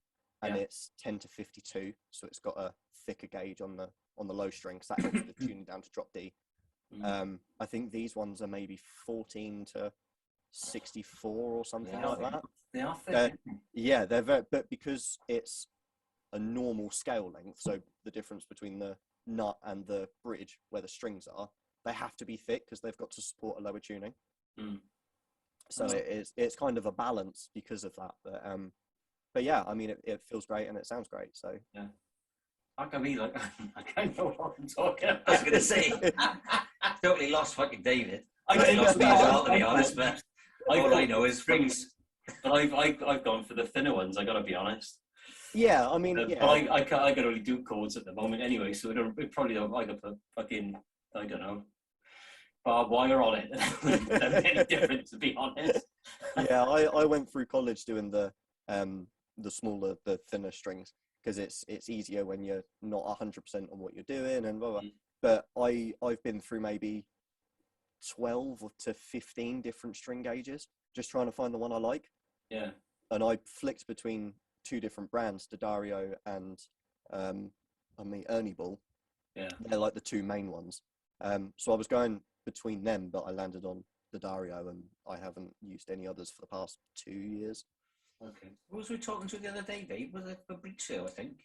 and it's 10 to 52, so it's got a thicker gauge on the low string, because that helps with the tuning down to drop D. I think these ones are maybe 14 to 64 or something like that. They are thick. Yeah, they're very, but because it's a normal scale length, so the difference between the nut and the bridge where the strings are, they have to be thick because they've got to support a lower tuning. So it's kind of a balance because of that. But yeah, I mean, it feels great and it sounds great. So yeah, How can we like? I can't know what I'm talking about. I was going to say, totally lost fucking David. I did lost me as well, to be I honest. But all I know is strings. But I've gone for the thinner ones. I got to be honest. Yeah, I mean, yeah. But I can only do chords at the moment anyway, so it probably don't. I could put fucking, I don't know, barbed wire on it. It wouldn't make any difference, to be honest. Yeah, I went through college doing the smaller, the thinner strings, because it's easier when you're not 100% on what you're doing and blah blah. But I've been through maybe 12 to 15 different string gauges, just trying to find the one I like. Yeah. And I flicked between 2 different brands, D'Addario and the Ernie Ball. Yeah. They're like the 2 main ones. So I was going between them, but I landed on D'Addario, and I haven't used any others for the past 2 years. Okay. Who was we talking to the other day, Dave? Was it Fabrizio, I think?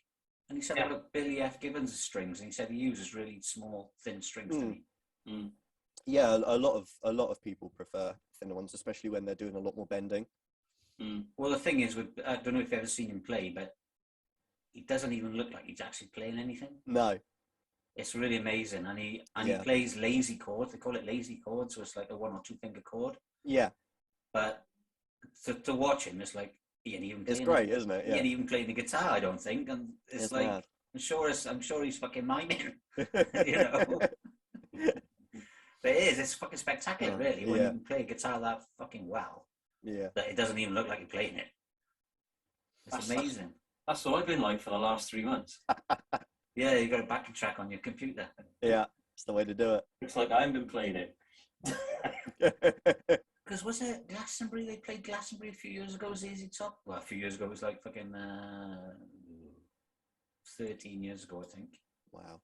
And he said about Billy F. Gibbons' strings, and he said he uses really small, thin strings to me. Mm. Yeah, a lot of people prefer thinner ones, especially when they're doing a lot more bending. Mm. Well, the thing is, I don't know if you've ever seen him play, but he doesn't even look like he's actually playing anything. No. It's really amazing, and he plays lazy chords. They call it lazy chords, so it's like a 1 or 2 finger chord. Yeah. But to watch him, it's like he ain't even playing. It's great, isn't it? Yeah. He ain't even playing the guitar, I don't think, and it's like mad. I'm sure he's fucking miming, you know. But it's fucking spectacular, really, when you can play a guitar that fucking well. Yeah. That it doesn't even look like you're playing it. It's amazing. That's what I've been like for the last 3 months. Yeah, you got a backing track on your computer. Yeah, it's the way to do it. It's like I haven't been playing it. Because was it Glastonbury? They played Glastonbury a few years ago, ZZ Top. Well, a few years ago, it was like fucking 13 years ago, I think. Wow.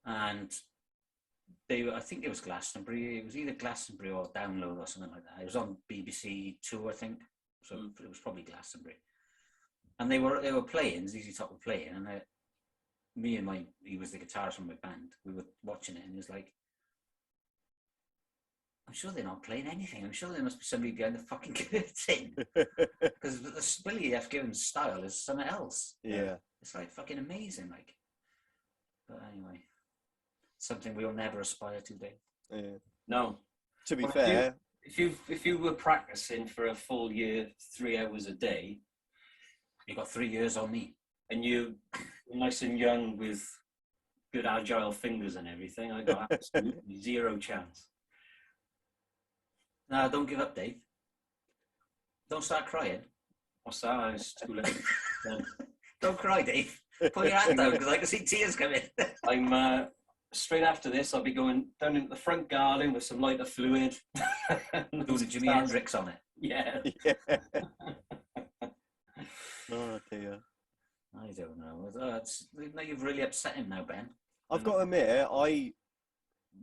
And I think it was Glastonbury. It was either Glastonbury or Download or something like that. It was on BBC Two, I think. So it was probably Glastonbury. And they were playing, ZZ Top were playing, and he was the guitarist from my band. We were watching it, and he was like, I'm sure they're not playing anything. I'm sure there must be somebody behind the fucking curtain. Because the Billy F. Gibbons style is something else. Yeah. It's like fucking amazing, like. But anyway, something we'll never aspire to, Dave. Yeah. No. To be fair, if you were practicing for a full year, 3 hours a day, you got 3 years on me, and you're nice and young with good agile fingers and everything, I got absolutely zero chance. No, don't give up, Dave. Don't start crying. What's that? It's too late. Don't cry, Dave. Put your hand down, because I can see tears coming. I'm straight after this. I'll be going down into the front garden with some lighter fluid. Doing the Jimi Hendrix on it. Yeah. Oh dear. I don't know. Now you've really upset him now, Ben. I've got to admit,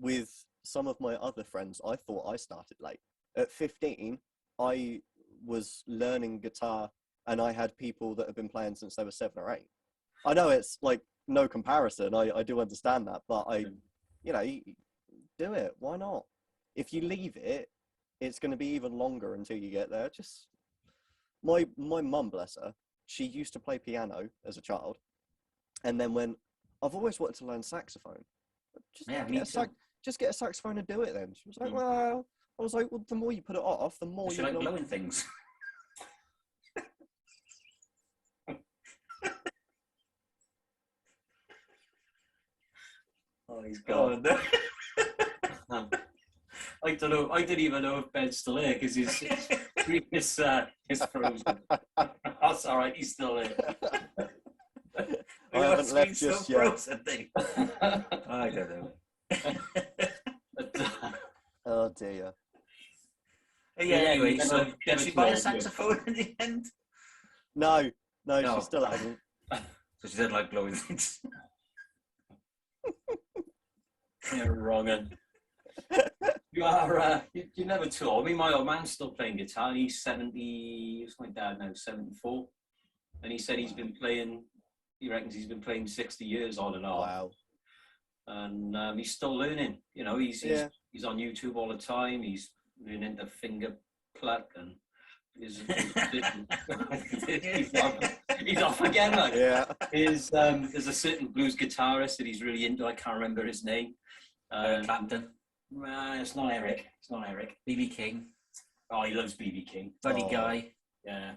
with some of my other friends, I thought I started late. At 15, I was learning guitar, and I had people that have been playing since they were 7 or 8. I know it's like no comparison. I do understand that, but you do it. Why not? If you leave it, it's going to be even longer until you get there. Just my mum, bless her, she used to play piano as a child, and then when I've always wanted to learn saxophone, just get a saxophone and do it. Then she was like, well, I was like, well, the more you put it off, the more you like blowing things. Oh, he's gone. I don't know. I didn't even know if Ben's still there because his frozen. That's all right. He's still there. I haven't left just yet. I don't know. Oh dear. Yeah. Anyway, so did she buy a saxophone in the end? No, she still hasn't. So she didn't like blowing things. You're wrong. You are. You never told me. My old man's still playing guitar. He's 70. What's my dad now? 74. And he said he's been playing. He reckons he's been playing 60 years on and off. Wow. And he's still learning. You know, he's on YouTube all the time. He's learning to finger pluck and he's off again. Like. Yeah. There's a certain blues guitarist that he's really into. I can't remember his name. Clapton. It's not Eric. It's not Eric. B.B. King. Oh, he loves B.B. King. Buddy Guy. Yeah,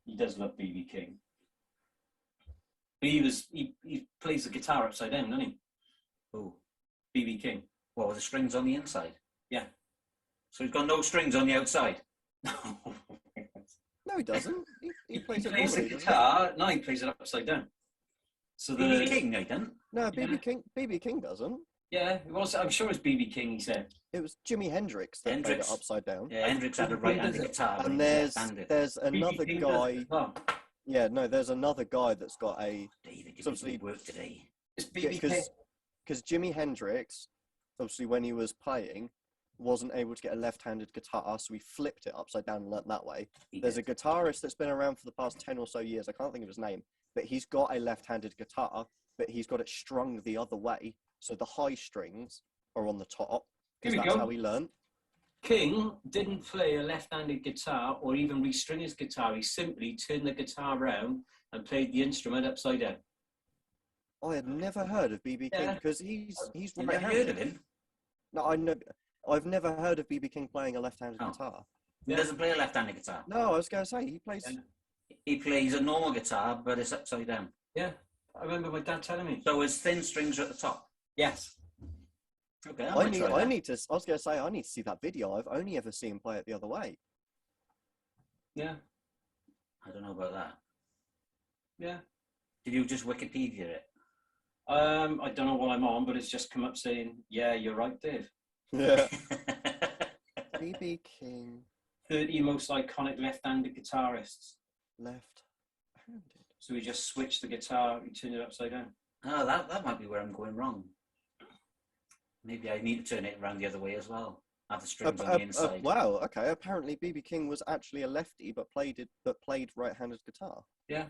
he does love B.B. King. But he plays the guitar upside down, doesn't he? Oh, B.B. King. what, with the strings on the inside? Yeah. So he's got no strings on the outside? No, he doesn't. He plays it plays the normally, guitar. No, he plays it upside down. So B.B. King, I don't. No, BB King doesn't. Yeah, it was. I'm sure it's B.B. King. He said it was Jimi Hendrix that played it upside down. Yeah, Hendrix had a right-handed guitar. And there's another guy. Well. Yeah, no, there's another guy that's got a. David, you obviously work today. It's B.B. King. Because Jimi Hendrix, obviously, when he was playing, wasn't able to get a left-handed guitar, so he flipped it upside down and learnt that way. There's a guitarist that's been around for the past 10 or so years. I can't think of his name, but he's got a left-handed guitar, but he's got it strung the other way, so the high strings are on the top, because that's how he learned. King didn't play a left-handed guitar or even restring his guitar. He simply turned the guitar around and played the instrument upside down. I had never heard of B.B. King because he's You've never heard of him? No, I know. I've never heard of B.B. King playing a left-handed guitar. He doesn't play a left-handed guitar. No, I was going to say he plays. He plays a normal guitar, but it's upside down. Yeah, I remember my dad telling me. So his thin strings are at the top. Yes. Okay, I need to. I was going to say I need to see that video. I've only ever seen him play it the other way. Yeah. I don't know about that. Yeah. Did you just Wikipedia it? I don't know what I'm on, but it's just come up saying, "Yeah, you're right, Dave." Yeah. B.B. King. 30 most iconic left-handed guitarists. Left-handed. So he just switched the guitar, he turned it upside down. Oh, that might be where I'm going wrong. Maybe I need to turn it around the other way as well. Have the strings on the inside. Wow. Okay. Apparently, B.B. King was actually a lefty, but played right-handed guitar. Yeah.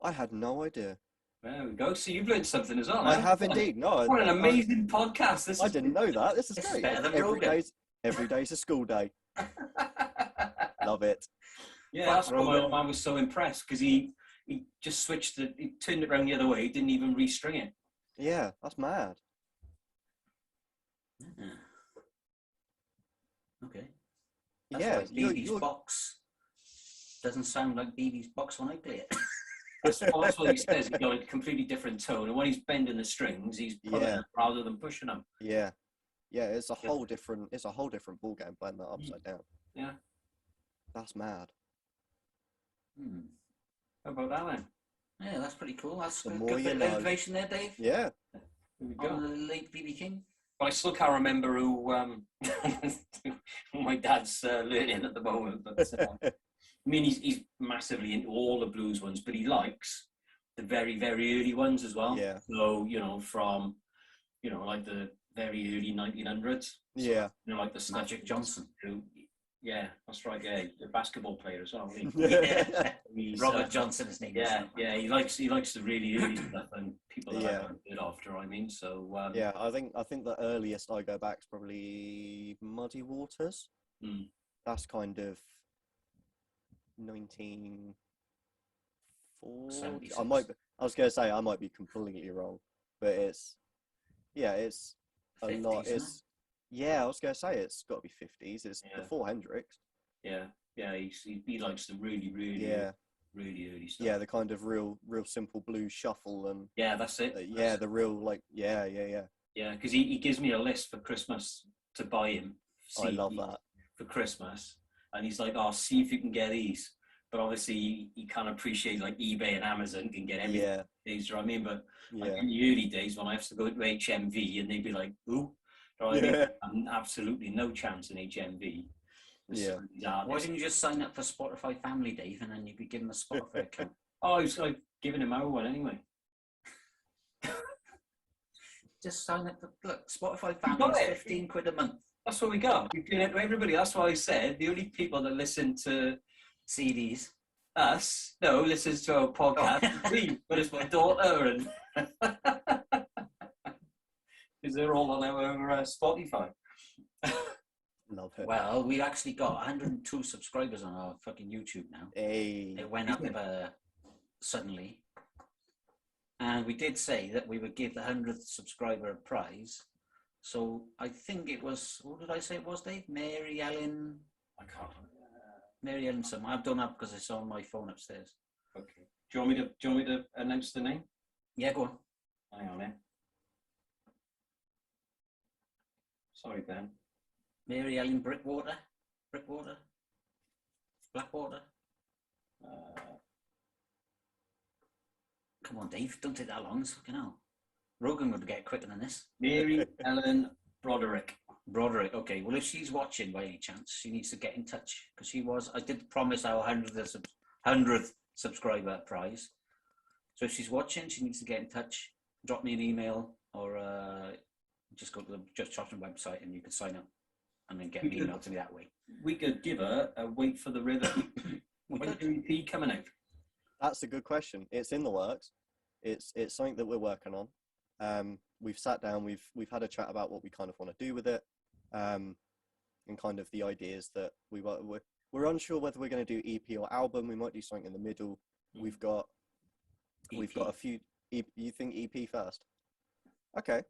I had no idea. There we go. So you've learned something as well. I have indeed. No. What an amazing podcast! I didn't know that. This is great. Better than Every day's a school day. Love it. Yeah, that's why I was so impressed because he just switched it. He turned it around the other way. He didn't even restring it. Yeah, that's mad. Yeah. Okay. That's BB's box doesn't sound like BB's box when I play it. That's what he says. He's got a completely different tone, and when he's bending the strings, he's pulling them rather than pushing them. Yeah, yeah. It's a whole different ball game playing that upside down. Yeah, that's mad. How about that then? Yeah, that's pretty cool. That's the good more bit of information there, Dave. Yeah. Here we go. On the late B.B. King. But I still can't remember who my dad's learning at the moment. But I mean, he's massively into all the blues ones, but he likes the very, very early ones as well. Yeah. So, from, like the very early 1900s. Yeah. So, like the Magic Johnson. Yeah, that's right. Yeah, the basketball player as well. Yeah. Robert Johnson, his name. Yeah. He likes the really early stuff and people that I haven't heard of. Do you know what I mean? So yeah, I think the earliest I go back is probably Muddy Waters. That's kind of 1940. I was going to say I might be completely wrong, but it's a 50s, lot. Yeah, I was going to say it's got to be 50s. It's before Hendrix. Yeah, he likes the really, really, really early stuff. Yeah, the kind of real simple blues shuffle and. Yeah, that's it. The real Yeah, because he gives me a list for Christmas to buy him. I love that. For Christmas, and he's like, "Oh, see if you can get these." But obviously, he can't appreciate like eBay and Amazon can get everything. Yeah. Do you know what I mean? But like, in the early days when I have to go to HMV and they'd be like, "Ooh." Right? Yeah. Absolutely no chance in HMV. Yeah. Why didn't you just sign up for Spotify Family, Dave, and then you'd be given a Spotify account? Oh, I was like giving him our one anyway. Just sign up for Spotify Family is 15 quid a month. That's what we got. We've given it to everybody. That's why I said the only people that listen to CDs, listens to our podcast. But it's my daughter and. Because they're all on our Spotify. Love it. Well, we actually got 102 subscribers on our fucking YouTube now. Hey. It went up suddenly. And we did say that we would give the 100th subscriber a prize. So I think it was, what did I say it was, Dave? Mary Ellen. I can't. Mary Ellen something. I don't know because it's on my phone upstairs. Okay. Do you want me to announce the name? Yeah, go on. Hang on, Sorry, Ben. Mary Ellen Blackwater? Come on, Dave. Don't take that long. It's fucking hell. Rogan would get quicker than this. Mary Ellen Broderick. Okay. Well, if she's watching by any chance, she needs to get in touch because she was. I did promise our 100th subscriber prize. So if she's watching, she needs to get in touch. Drop me an email or just go to the Just Chopsing website and you can sign up and then get an email to me that way. We could give her a Wait for the River. When's the EP coming out? That's a good question. It's in the works. It's something that we're working on. We've sat down. We've had a chat about what we kind of want to do with it, and kind of the ideas that we're unsure whether we're going to do EP or album. We might do something in the middle. We've got a few. You think EP first? Okay.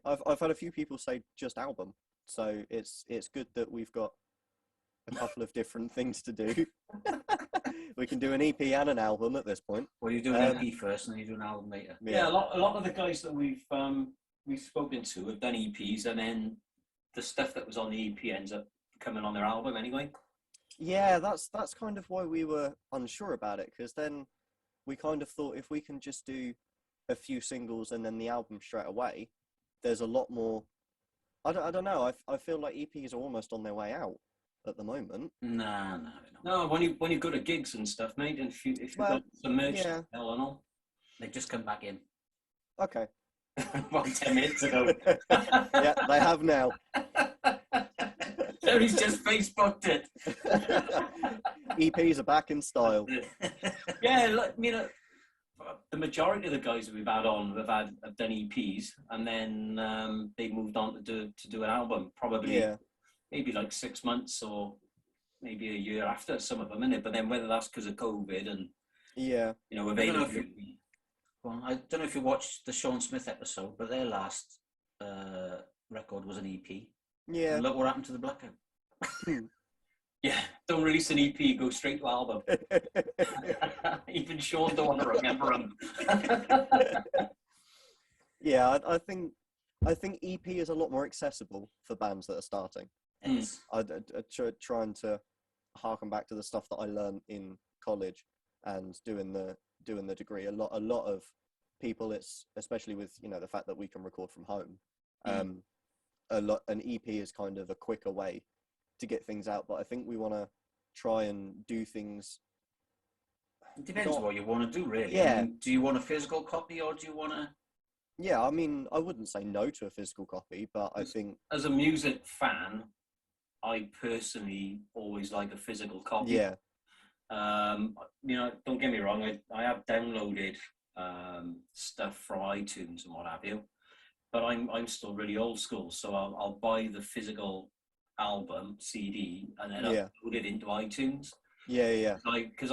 I've had a few people say just album, so it's good that we've got a couple of different things to do. We can do an EP and an album at this point. Well, you do an EP first, and then you do an album later. Yeah, a lot of the guys that we've spoken to have done EPs, and then the stuff that was on the EP ends up coming on their album anyway. Yeah, that's kind of why we were unsure about it, because then we kind of thought if we can just do a few singles and then the album straight away, there's a lot more. I don't know. I feel like EPs are almost on their way out at the moment. No. When you go to gigs and stuff, mate, and if you've got some merch to sell and all, they just come back in. Okay. About 10 minutes ago. Yeah, they have now. So he's just Facebooked it. EPs are back in style. Yeah, the majority of the guys that we've had on have done EPs, and then they moved on to do an album. Probably, maybe like 6 months or maybe a year after some of them, innit? But then whether that's because of COVID and availability. I don't know if you watched the Sean Smith episode, but their last record was an EP. Yeah. And look what happened to the Blackout. Yeah, don't release an EP, go straight to album. Even Sean don't want to remember him. Yeah, I think EP is a lot more accessible for bands that are starting. Yes. I'm trying to harken back to the stuff that I learned in college and doing the degree. A lot of people, it's especially with the fact that we can record from home. An EP is kind of a quicker way to get things out, but I think we want to try and do things. It depends what you want to do, really. Yeah. I mean, do you want a physical copy or do you want to? Yeah, I mean, I wouldn't say no to a physical copy, but I think as a music fan, I personally always like a physical copy. Yeah. Don't get me wrong. I have downloaded stuff from iTunes and what have you, but I'm still really old school. So I'll buy the physical album CD and then upload it into iTunes. Yeah. Because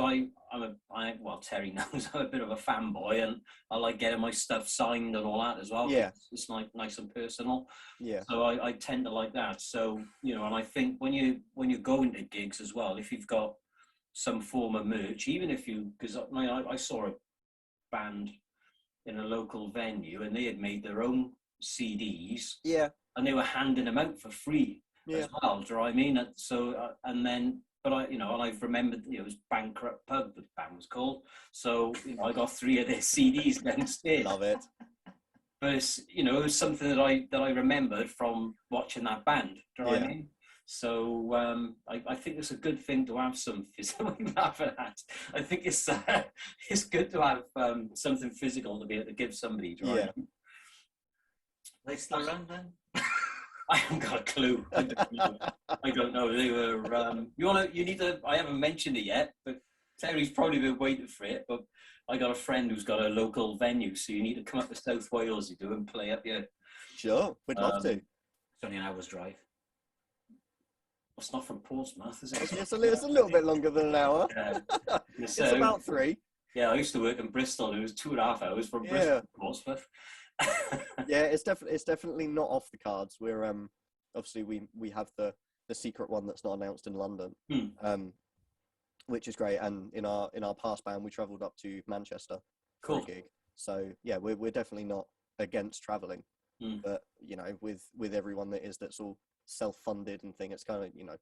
Terry knows I'm a bit of a fanboy and I like getting my stuff signed and all that as well. Yeah. It's like nice and personal. Yeah. So I tend to like that. So, and I think when you go into gigs as well, if you've got some form of merch, even if because I saw a band in a local venue and they had made their own CDs. Yeah. And they were handing them out for free as well. Do you know what I mean? So, but I've remembered, it was Bankrupt Pub, the band was called. So, I got 3 of their CDs downstairs. Love it. But it's, it was something that I remembered from watching that band. Do you know what I mean? So, I think it's a good thing to have some physical. I think it's good to have something physical to be able to give somebody. Do you know what I mean? Are they still around then? I haven't got a clue. I don't know. They were. I haven't mentioned it yet, but Terry's probably been waiting for it. But I got a friend who's got a local venue, so you need to come up to South Wales, and play up here. Sure, we'd love to. It's only an hour's drive. It's not from Portsmouth, is it? It's a little bit longer than an hour. It's about 3. Yeah, I used to work in Bristol. It was 2.5 hours from Bristol to Portsmouth. Yeah, it's definitely not off the cards. We're obviously we have the secret one that's not announced in London, which is great. And in our past band, we travelled up to Manchester for a gig. So yeah, we're definitely not against travelling, but you know, with everyone that's all self-funded and thing, it's kind of, you know,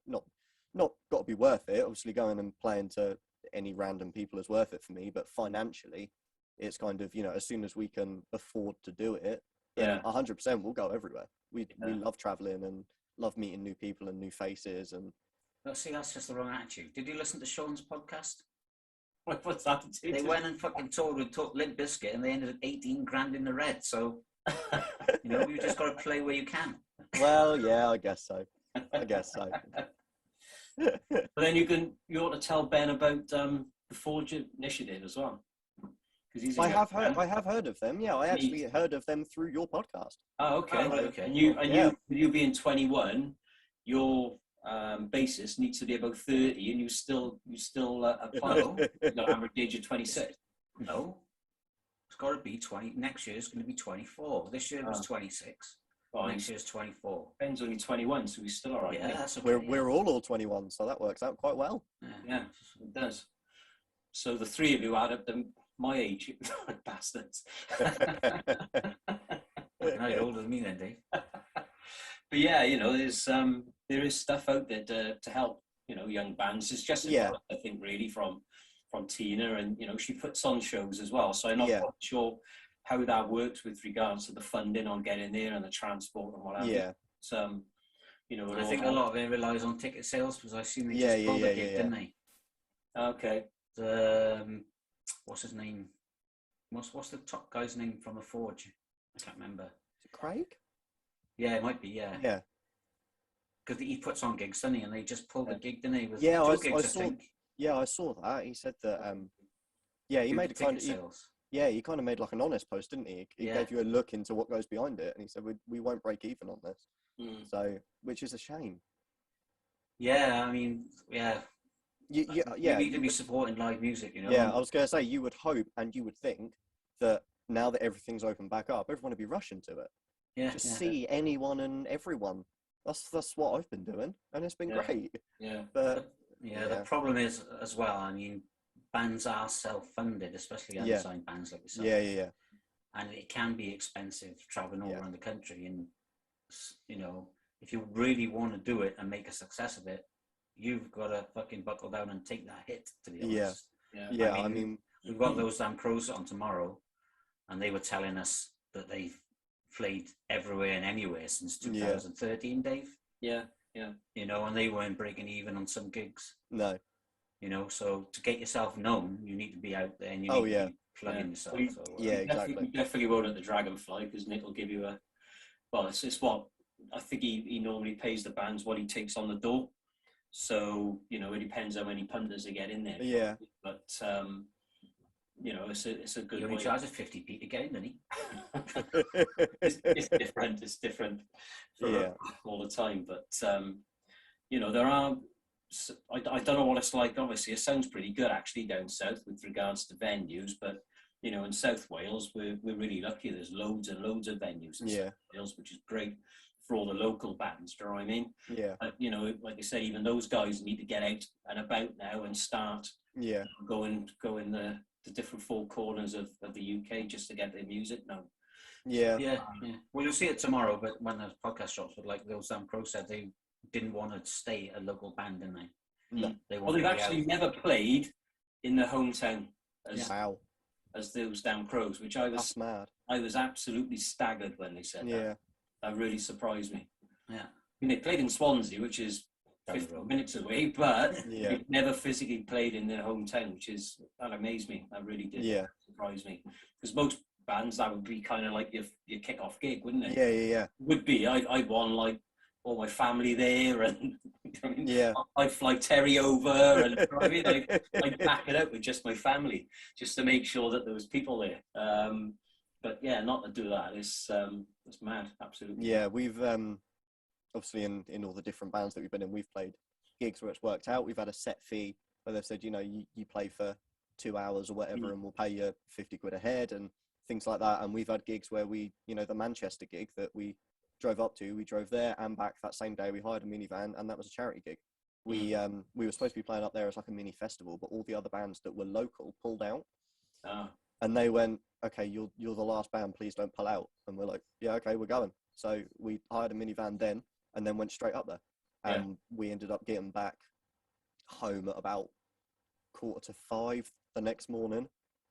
not got to be worth it. Obviously, going and playing to any random people is worth it for me, but financially, it's kind of, you know, as soon as we can afford to do it, 100% we'll go everywhere. We love traveling and love meeting new people and new faces. And see, that's just the wrong attitude. Did you listen to Sean's podcast? What's that? They went and fucking toured with Limp Bizkit, and they ended at 18 grand in the red. So you know, you just got to play where you can. Well, yeah, I guess so. But then you ought to tell Ben about the Forge Initiative as well. I have heard of them. Yeah, I actually heard of them through your podcast. Oh, okay. Oh, right, okay. And you being 21, your bassist needs to be about 30, and you still apply. You got average age of 26. No, it's got to be 20. Next year is going to be 24. This year was 26. Next year's 24. Ben's only 21, so he's still all right. Yeah, that's okay. We're all 21, so that works out quite well. Yeah, it does. So the 3 of you add up to my age, bastards. Now you're older than me then, Dave. But yeah, you know, there is stuff out there to help, you know, young bands. It's just I think really from Tina, and you know, she puts on shows as well. So I'm not quite sure how that works with regards to the funding on getting there and the transport and whatever. Yeah. So, you know, I think a lot of it relies on ticket sales, because I've seen they just pulled a gig, didn't they? Okay. What's his name? What's the top guy's name from the Forge? I can't remember. Is it Craig? Yeah, it might be. Yeah. Yeah. Because he puts on gigs, doesn't he? And they just pulled a gig, didn't he? With yeah, two I gigs, saw. I think. Yeah, I saw that. He said that. He made a kind of. He kind of made like an honest post, didn't he? He gave you a look into what goes behind it, and he said we won't break even on this. So, which is a shame. Yeah, I mean, you need to be supporting live music, you know. Yeah, I was going to say, you would hope and you would think that now that everything's opened back up, everyone would be rushing to it. Yeah, see anyone and everyone. That's what I've been doing, and it's been great. Yeah, but the problem is as well. I mean, bands are self-funded, especially unsigned bands like yourself. Yeah. And it can be expensive traveling all around the country, and you know, if you really want to do it and make a success of it, you've got to fucking buckle down and take that hit, to be honest. Yeah. I mean, we've got those damn Crows on tomorrow, and they were telling us that they've played everywhere and anywhere since 2013, Dave. Yeah. You know, and they weren't breaking even on some gigs. No. You know, so to get yourself known, you need to be out there, and you need to be plugging yourself. Exactly. You definitely won't at the Dragonfly, because Nick will give you it's what I think he normally pays the bands what he takes on the door. So, you know, it depends how many punters they get in there. Yeah. But, you know, it's a good way. He only charges 50p to get in, doesn't he? It's different for all the time. But, you know, there are, I don't know what it's like. Obviously, it sounds pretty good, actually, down south with regards to venues. But, you know, in South Wales, we're really lucky. There's loads and loads of venues in South Wales, which is great for all the local bands, do you know what I mean? Yeah. You know, like I said, even those guys need to get out and about now and start going the different four corners of the UK just to get their music known. Yeah. Well, you'll see it tomorrow, but when the podcast drops, but like those Sam Crow said, they didn't want to stay a local band, didn't they? No. They've actually never played in their hometown as those damn Crows, which That's mad. I was absolutely staggered when they said that. That really surprised me. Yeah. I mean, they played in Swansea, which is 15 minutes away, but they never physically played in their hometown, that amazed me. That really did surprise me. Because most bands, that would be kind of like your kick-off gig, wouldn't it? Yeah. Would be. I'd want like all my family there, and I'd fly Terry over, and I'd back it out with just my family, just to make sure that there was people there. But not to do that. It's mad, absolutely. Yeah, we've obviously in all the different bands that we've been in, we've played gigs where it's worked out. We've had a set fee where they've said, you know, you play for 2 hours or whatever, and we'll pay you 50 quid a head and things like that. And we've had gigs where we, you know, the Manchester gig that we drove up to, we drove there and back that same day. We hired a minivan, and that was a charity gig. We were supposed to be playing up there as like a mini festival, but all the other bands that were local pulled out. And they went, okay, you're the last band, please don't pull out. And we're like, yeah, okay, we're going. So we hired a minivan then, and then went straight up there. And we ended up getting back home at about 4:45 the next morning.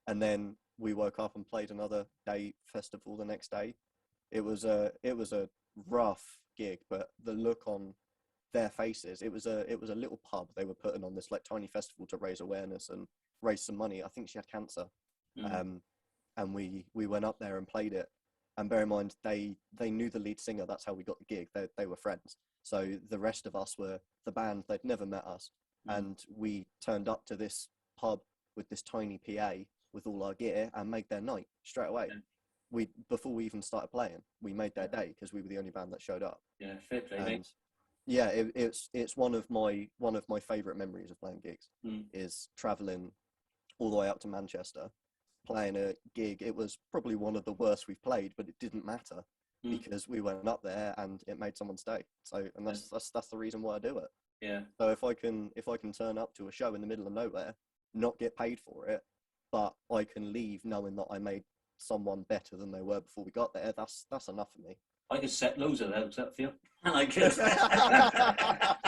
And then we woke up and played another day festival the next day. It was a rough gig, but the look on their faces, it was a little pub they were putting on this like tiny festival to raise awareness and raise some money. I think she had cancer. And we went up there and played it. And bear in mind, they knew the lead singer. That's how we got the gig. They were friends. So the rest of us were the band. They'd never met us. And we turned up to this pub with this tiny PA with all our gear and made their night straight away. Before we even started playing, we made their day because we were the only band that showed up. Yeah, fair play, mate. Yeah, it's one of my favourite memories of playing gigs is travelling all the way up to Manchester, playing a gig. It was probably one of the worst we've played, but it didn't matter because we went up there and it made someone's day. So, and that's the reason why I do it. Yeah. So if I can turn up to a show in the middle of nowhere, not get paid for it, but I can leave knowing that I made someone better than they were before we got there, that's enough for me. I could set loads of those up for you. I could.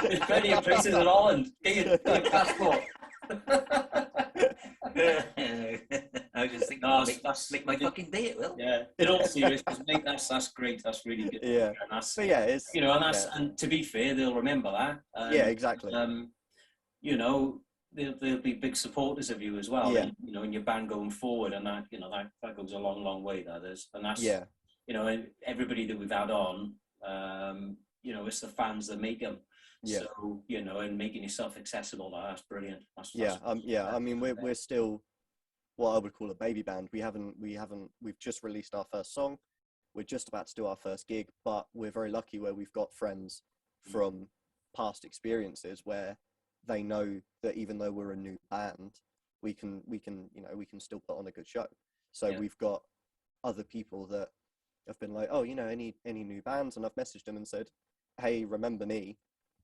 There's plenty of places in Holland. Get your passport. I was just thinking, make my fucking day, it will. Yeah, in all seriousness, mate, that's great. That's really good. Yeah, and that's, but yeah, it's, you know, and that's and to be fair, they'll remember that. Yeah, exactly. You know, they'll be big supporters of you as well. Yeah. And, you know, in your band going forward, and that, you know, that goes a long, long way. That is, and that's, yeah, you know, and everybody that we've had on, you know, it's the fans that make them. Yeah. So, you know, and making yourself accessible, that's brilliant. Yeah. I mean, we're still what I would call a baby band. We've just released our first song. We're just about to do our first gig, but we're very lucky where we've got friends from past experiences where they know that even though we're a new band, we can still put on a good show. So we've got other people that have been like, oh, you know, any new bands, and I've messaged them and said, hey, remember me?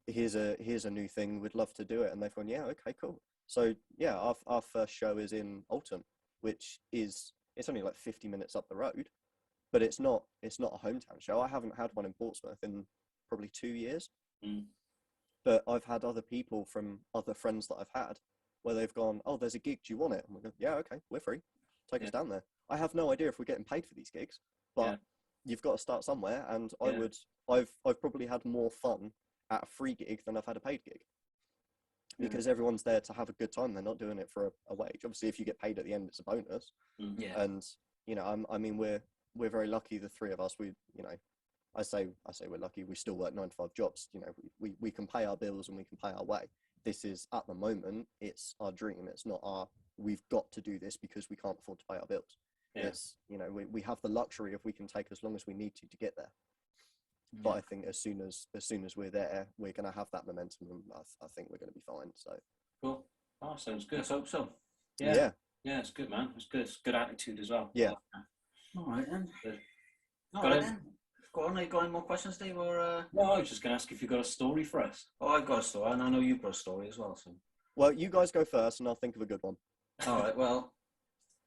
Here's a new thing. We'd love to do it. And they've gone, yeah, okay, cool. So yeah, our first show is in Alton, which it's only like 50 minutes up the road, but it's not a hometown show. I haven't had one in Portsmouth in probably 2 years. But I've had other people from other friends that I've had where they've gone, oh, there's a gig, do you want it? And we go, yeah, okay, we're free. Take us down there. I have no idea if we're getting paid for these gigs, but you've got to start somewhere. And I've probably had more fun at a free gig than I've had a paid gig, because everyone's there to have a good time. They're not doing it for a wage. Obviously, if you get paid at the end, it's a bonus. And you know, I mean, we're very lucky. The three of us, we, you know, I say we're lucky. We still work 9 to 5 jobs. You know, we can pay our bills and we can pay our way. This is, at the moment, it's our dream. It's not we've got to do this because we can't afford to pay our bills. It's, you know, we have the luxury of we can take as long as we need to get there. But I think as soon as we're there, we're going to have that momentum, and I think we're going to be fine. So cool. Oh, sounds good. Let's hope so. Yeah, it's good, man. It's good. It's good attitude as well. Yeah. All right then. Good. All right then. Go on. Have you got any more questions, Dave? Or no, I was just going to ask if you've got a story for us. Oh, I've got a story, and I know you've got a story as well. So. Well, you guys go first, and I'll think of a good one. All right. Well,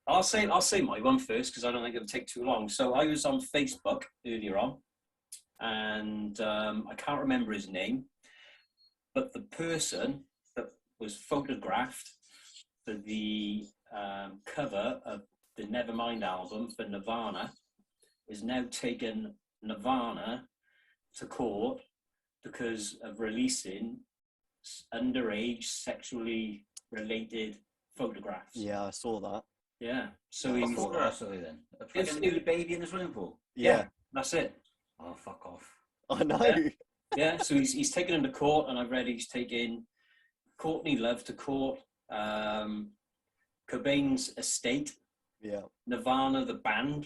I'll say my one first because I don't think it'll take too long. So I was on Facebook earlier on, and I can't remember his name, but the person that was photographed for the cover of the Nevermind album for Nirvana is now taken Nirvana to court because of releasing underage sexually related photographs. Yeah, I saw that. Yeah. So what photographs are they then? Like a nude baby in the swimming pool? Yeah. That's it. Oh, fuck off. I know. Yeah, so he's taken him to court, and I've read he's taken Courtney Love to court, Cobain's estate, Nirvana the band,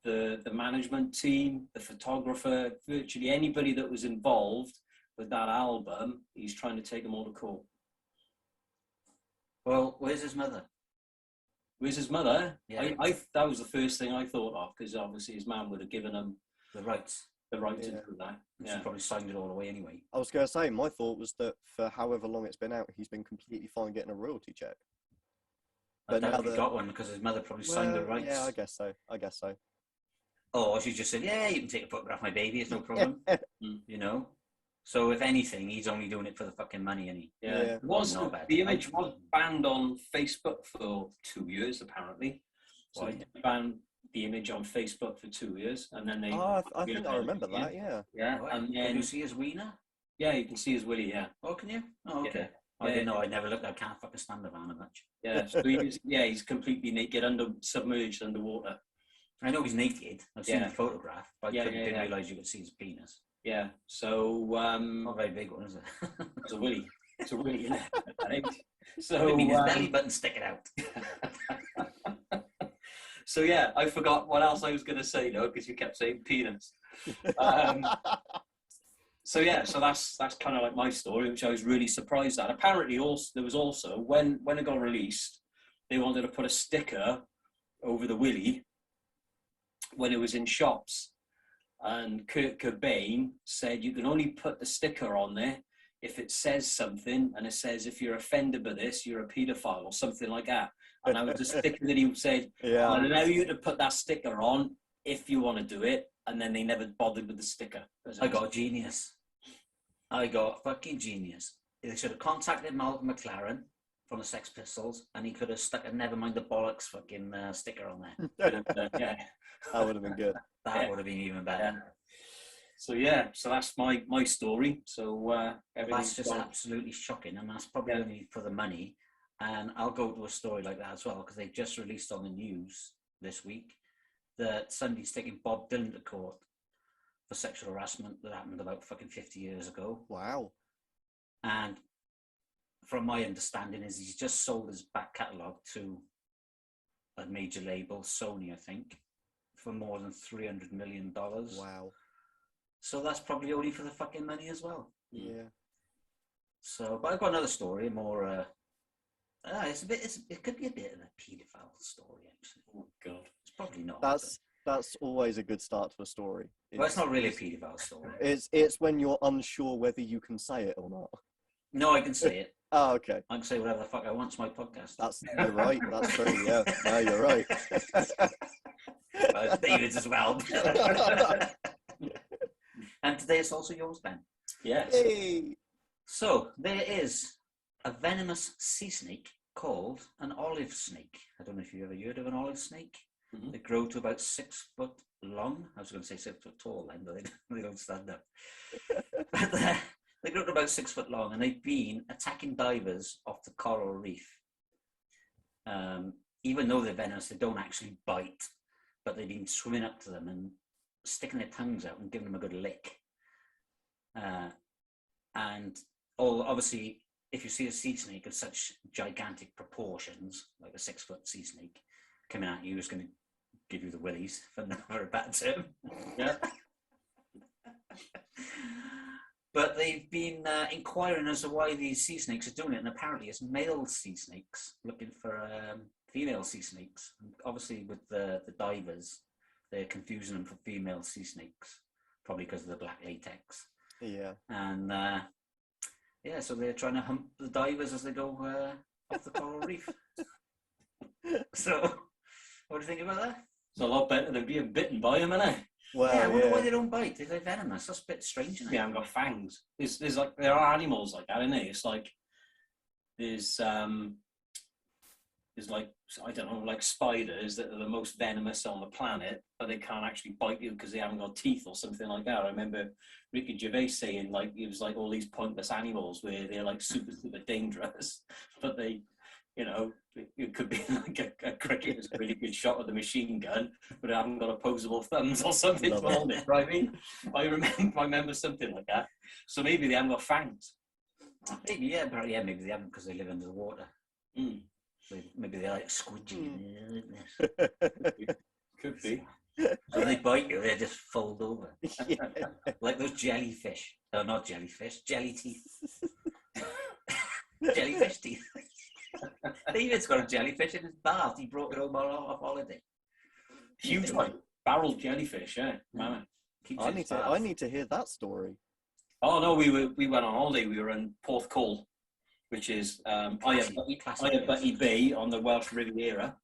the management team, the photographer, virtually anybody that was involved with that album, he's trying to take them all to court. Well, where's his mother? Where's his mother? Yeah. That was the first thing I thought of, because obviously his man would have given him the rights. The right to do that. She probably signed it all away anyway. I was going to say, my thought was that for however long it's been out, he's been completely fine getting a royalty check. But now he got one because his mother probably signed the rights. Yeah, I guess so. Oh, she just said, yeah, you can take a photograph of my baby, it's no problem. You know? So if anything, he's only doing it for the fucking money, and the image was banned on Facebook for 2 years, apparently. So they banned the image on Facebook for 2 years, and then they. Oh, I think I remember that. Yeah. Yeah, right. and then can you see his wiener? Yeah, you can see his willy. Yeah. Oh, can you? Oh, okay. Yeah. I didn't know. I never looked. I can't fucking stand the Vanna much. Yeah. So he's completely naked, submerged underwater. I know he's naked. I've seen the photograph, but I didn't realise you could see his penis. Yeah. So not a very big one, is it? It's a willy. It's a willy, isn't it? So his belly button sticking out. So yeah, I forgot what else I was going to say though, because you kept saying penis. So that's kind of like my story, which I was really surprised at. Apparently, there was also when it got released, they wanted to put a sticker over the willy when it was in shops, and Kurt Cobain said you can only put the sticker on there if it says something, and it says if you're offended by this, you're a paedophile or something like that. And I was just sticker that he said, I'll allow you to put that sticker on if you want to do it. And then they never bothered with the sticker. I got genius. I got fucking genius. They should have contacted Malcolm McLaren from the Sex Pistols, and he could have stuck a Never Mind the Bollocks fucking sticker on there. That would have been good. That would have been even better. Yeah. So that's my story. So that's just absolutely shocking, and that's probably only for the money. And I'll go to a story like that as well, because they just released on the news this week that somebody's taking Bob Dylan to court for sexual harassment that happened about fucking 50 years ago. Wow. And from my understanding is he's just sold his back catalogue to a major label, Sony, I think, for more than $300 million. Wow. So that's probably only for the fucking money as well. Yeah. So, but I've got another story, more... it could be a bit of a paedophile story, actually. Oh God, it's probably not. That's always a good start to a story. Well, it's not really a paedophile story. It's when you're unsure whether you can say it or not. No, I can say it. Oh, okay. I can say whatever the fuck I want. It's my podcast. You're right. That's true. Yeah. No, you're right. David's as well. And today it's also yours, Ben. Yes. Hey. So there is a venomous sea snake called an olive snake. I don't know if you've ever heard of an olive snake. Mm-hmm. They grow to about 6 foot long. I was going to say 6 foot tall then, but they don't stand up. But they grow to about 6 foot long, and they've been attacking divers off the coral reef. Even though they're venomous, they don't actually bite, but they've been swimming up to them and sticking their tongues out and giving them a good lick. And obviously, if you see a sea snake of such gigantic proportions, like a 6 foot sea snake coming at you, it's going to give you the willies, for a bad term. Yeah. But they've been inquiring as to why these sea snakes are doing it, and apparently it's male sea snakes looking for female sea snakes. And obviously, with the divers, they're confusing them for female sea snakes, probably because of the black latex. Yeah. And so they're trying to hump the divers as they go off the coral reef. So, what do you think about that? It's a lot better than being bitten by them, isn't it? Well, I wonder why they don't bite. They're venomous. That's a bit strange, isn't it? They haven't got fangs. There's like, there are animals like that, isn't it? It's like there's like, I don't know, like spiders that are the most venomous on the planet, but they can't actually bite you because they haven't got teeth or something like that. I remember Ricky Gervais saying like it was like all these pointless animals where they're like super dangerous, but they, you know, it could be like a cricket is a really good shot with a machine gun, but they haven't got opposable thumbs or something to hold it. Right? I remember something like that. So maybe they haven't got fangs. Maybe maybe they haven't because they live under the water. Mm. So maybe they're like squidgy. Could be. So when they bite you, they just fold over. Yeah. Like those jellyfish. No, not jellyfish. Jelly teeth. Jellyfish teeth. David's got a jellyfish in his bath. He brought it home off holiday. Huge one. Barrel jellyfish, yeah. I need to hear that story. Oh no, we went on holiday. We were in Porthcawl, which is Iabutty Bay on the Welsh Riviera.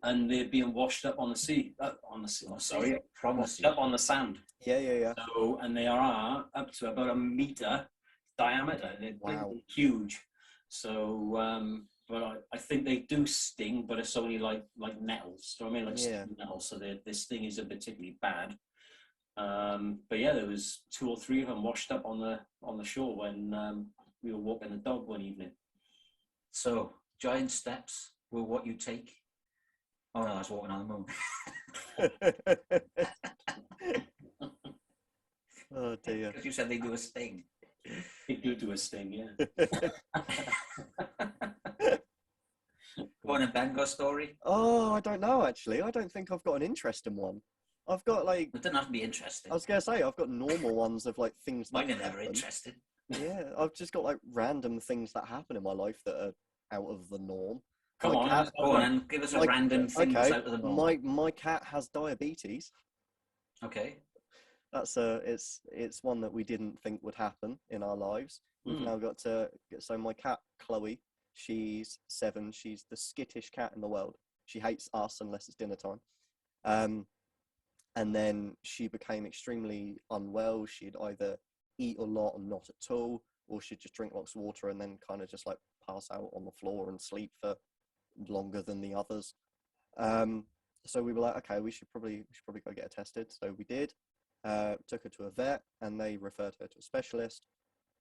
And they're being washed up on the sea. From the sea. Up on the sand. Yeah. So, and they are up to about 1 meter diameter. They're big, huge. So, but I think they do sting, but it's only like nettles. Do you know what I mean? Like stinging nettles. So their sting isn't particularly bad. But yeah, there was 2 or 3 of them washed up on the shore when we were walking the dog one evening. So giant steps were what you take. Oh no, that's walking on the moon. Oh dear. Because you said they do a sting. They do a sting, yeah. Go on, and Ben, got a story? Oh, I don't know actually. I don't think I've got an interesting one. I've got like. It doesn't have to be interesting. I was gonna say I've got normal ones of like things. Mine are never interesting. Yeah, I've just got like random things that happen in my life that are out of the norm. Go on, and give us a random thing that's out of the norm. My cat has diabetes. Okay. That's it's one that we didn't think would happen in our lives. We've now got to so my cat Chloe, she's 7. She's the skittish cat in the world. She hates us unless it's dinner time. And then she became extremely unwell. She'd either eat a lot and not at all, or she'd just drink lots of water and then kind of just like pass out on the floor and sleep for longer than the others. So we were like, okay, we should probably go get her tested. So we did. Took her to a vet and they referred her to a specialist.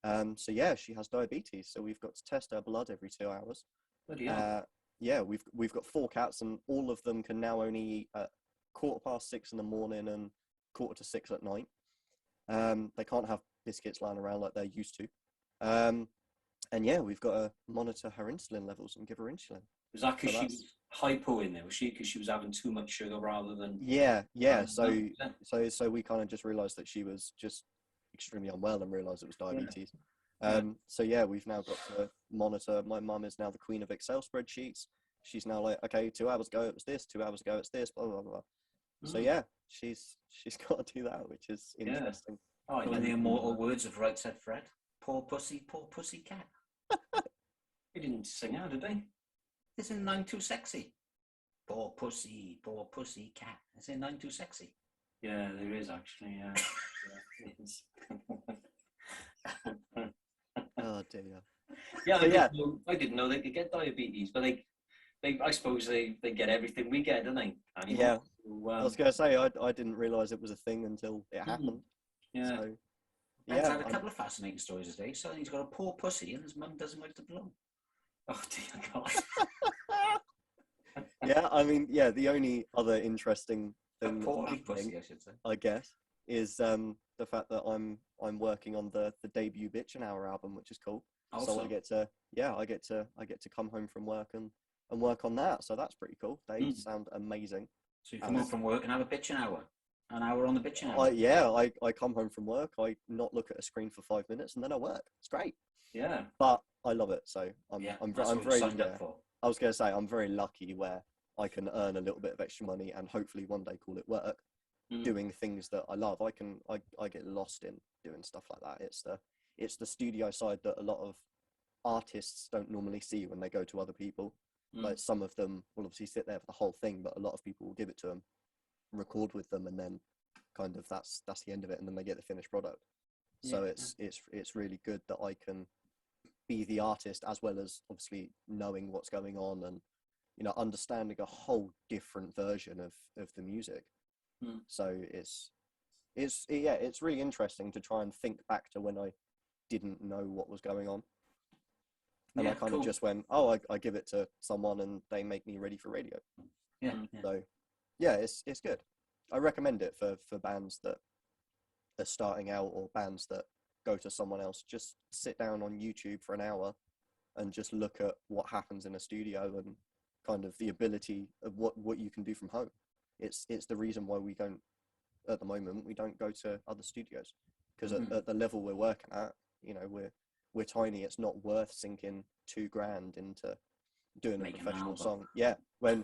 So yeah, she has diabetes. So we've got to test her blood every 2 hours. Yeah, we've got 4 cats and all of them can now only eat at 6:15 in the morning and 5:45 at night. They can't have biscuits lying around like they're used to. And yeah, we've got to monitor her insulin levels and give her insulin. Was that because she was hypo in there? Was she because she was having too much sugar rather than? Yeah. So we kind of just realised that she was just extremely unwell and realised it was diabetes. So yeah, we've now got to monitor. My mum is now the queen of Excel spreadsheets. She's now like, okay, 2 hours ago it was this, 2 hours ago it's this, blah blah blah. So yeah, she's got to do that, which is interesting. Oh, in the immortal words of Right Said Fred, poor pussy cat. He didn't sing out, did he? Isn't 9 too sexy? Poor pussy cat. Isn't 9 too sexy? Yeah, there is actually. Yeah, it is. Oh dear. Yeah, I didn't know they could get diabetes, but I suppose they get everything we get, don't they? Anymore. Yeah. So, I was going to say I didn't realise it was a thing until it happened. Yeah. So, Ben's had a couple of fascinating stories today. So he's got a poor pussy and his mum doesn't like to blow. Oh dear God. Yeah, I mean, yeah, the only other interesting thing pussy, I should say, I guess, is the fact that I'm working on the debut Bitch an Hour album, which is cool. Also. So I get to come home from work and work on that. So that's pretty cool. They sound amazing. So you come home from work and have a bitch an hour on the bitch an hour. I come home from work, I not look at a screen for 5 minutes and then I work. It's great. Yeah. But I love it. So I'm very signed up for. I was going to say I'm very lucky where I can earn a little bit of extra money and hopefully one day call it work, doing things that I love. I get lost in doing stuff like that. It's the studio side that a lot of artists don't normally see when they go to other people. Like some of them will obviously sit there for the whole thing, but a lot of people will give it to them, record with them, and then kind of that's the end of it, and then they get the finished product. So it's really good that I can be the artist as well as obviously knowing what's going on and understanding a whole different version of the music. So it's really interesting to try and think back to when I didn't know what was going on. And I kind of just went, I give it to someone and they make me ready for radio. Yeah. So yeah, it's good. I recommend it for bands that are starting out or bands that go to someone else. Just sit down on YouTube for an hour and just look at what happens in a studio and kind of the ability of what you can do from home. It's the reason why we don't, at the moment, we don't go to other studios, because at the level we're working at, you know, we're tiny. It's not worth sinking $2,000 into doing a professional song. Yeah, when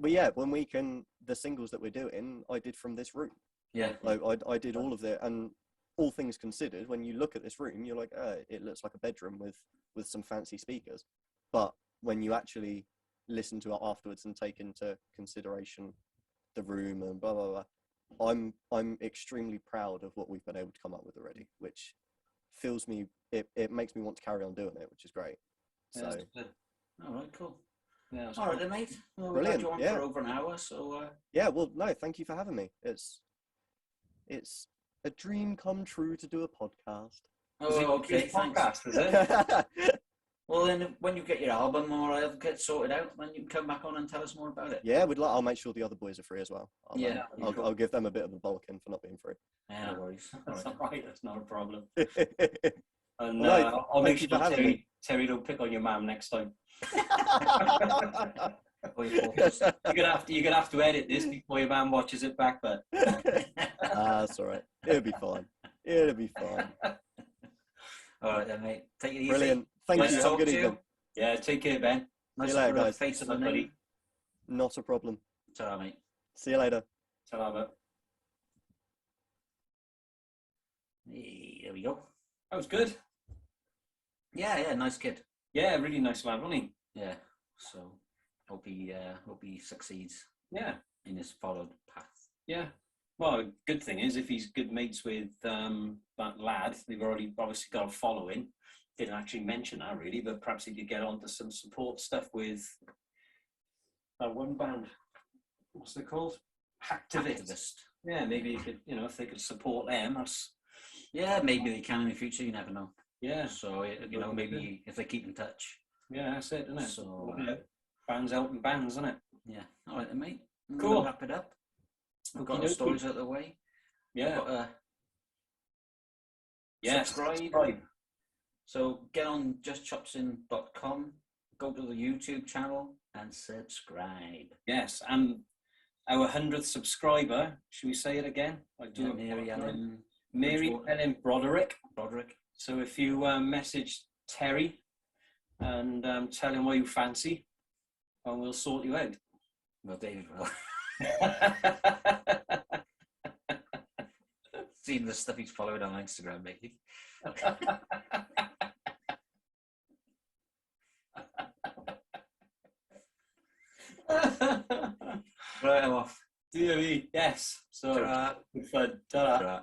we can, the singles that we're doing, I did from this room. Yeah, like I did all of it, and all things considered, when you look at this room, you're like, it looks like a bedroom with some fancy speakers. But when you actually listen to it afterwards and take into consideration the room and blah blah blah, I'm extremely proud of what we've been able to come up with already, which fills me. It makes me want to carry on doing it, which is great. So, all right, cool. Yeah, all right then, mate. Well, brilliant. We've had you on for over an hour, so yeah. Well, no, thank you for having me. It's a dream come true to do a podcast. Oh, okay, thanks. Podcast, is it? Well, then, when you get your album or get sorted out, then you can come back on and tell us more about it. Yeah, I'll make sure the other boys are free as well. I'll give them a bit of a bulk-in for not being free. Yeah, no worries. That's all right. That's not a problem. And Well, I'll make sure Terry don't pick on your mum next time. You're gonna have to edit this before your man watches it back, but that's all right. It'll be fine. It'll be fine. All right then, mate. Take it easy. Brilliant. Thank you. Have a good evening. Yeah, take care, Ben. Nice See you later, to guys. face of the name. Not a problem. Ta-ra, mate. See you later. Ta-ra. Hey, there we go. That was good. Yeah, nice kid. Yeah, really nice lad, wasn't he? Yeah. So hope he succeeds. Yeah. In his followed path. Yeah. Well, good thing is, if he's good mates with that lad, they've already obviously got a following. Didn't actually mention that really, but perhaps he could get onto some support stuff with that one band. What's it called? Hacktivist. Yeah, maybe you could, if they could support them. Yeah, maybe they can in the future. You never know. Yeah. So maybe if they keep in touch. Yeah, that's it, isn't it? So bands helping bands, isn't it? Yeah. All right, then, mate. Cool. We'll wrap it up. We've got our stories out of the way. Yeah. Subscribe. So get on justchopsing.com, go to the YouTube channel and subscribe. Yes, and our 100th subscriber, should we say it again? Mary Ellen Broderick. So if you message Terry and tell him what you fancy, and we'll sort you out. Well, David will. Seeing the stuff he's followed on Instagram lately. Right, I'm off. Dear me, yes. So, good fun. Ta-ra.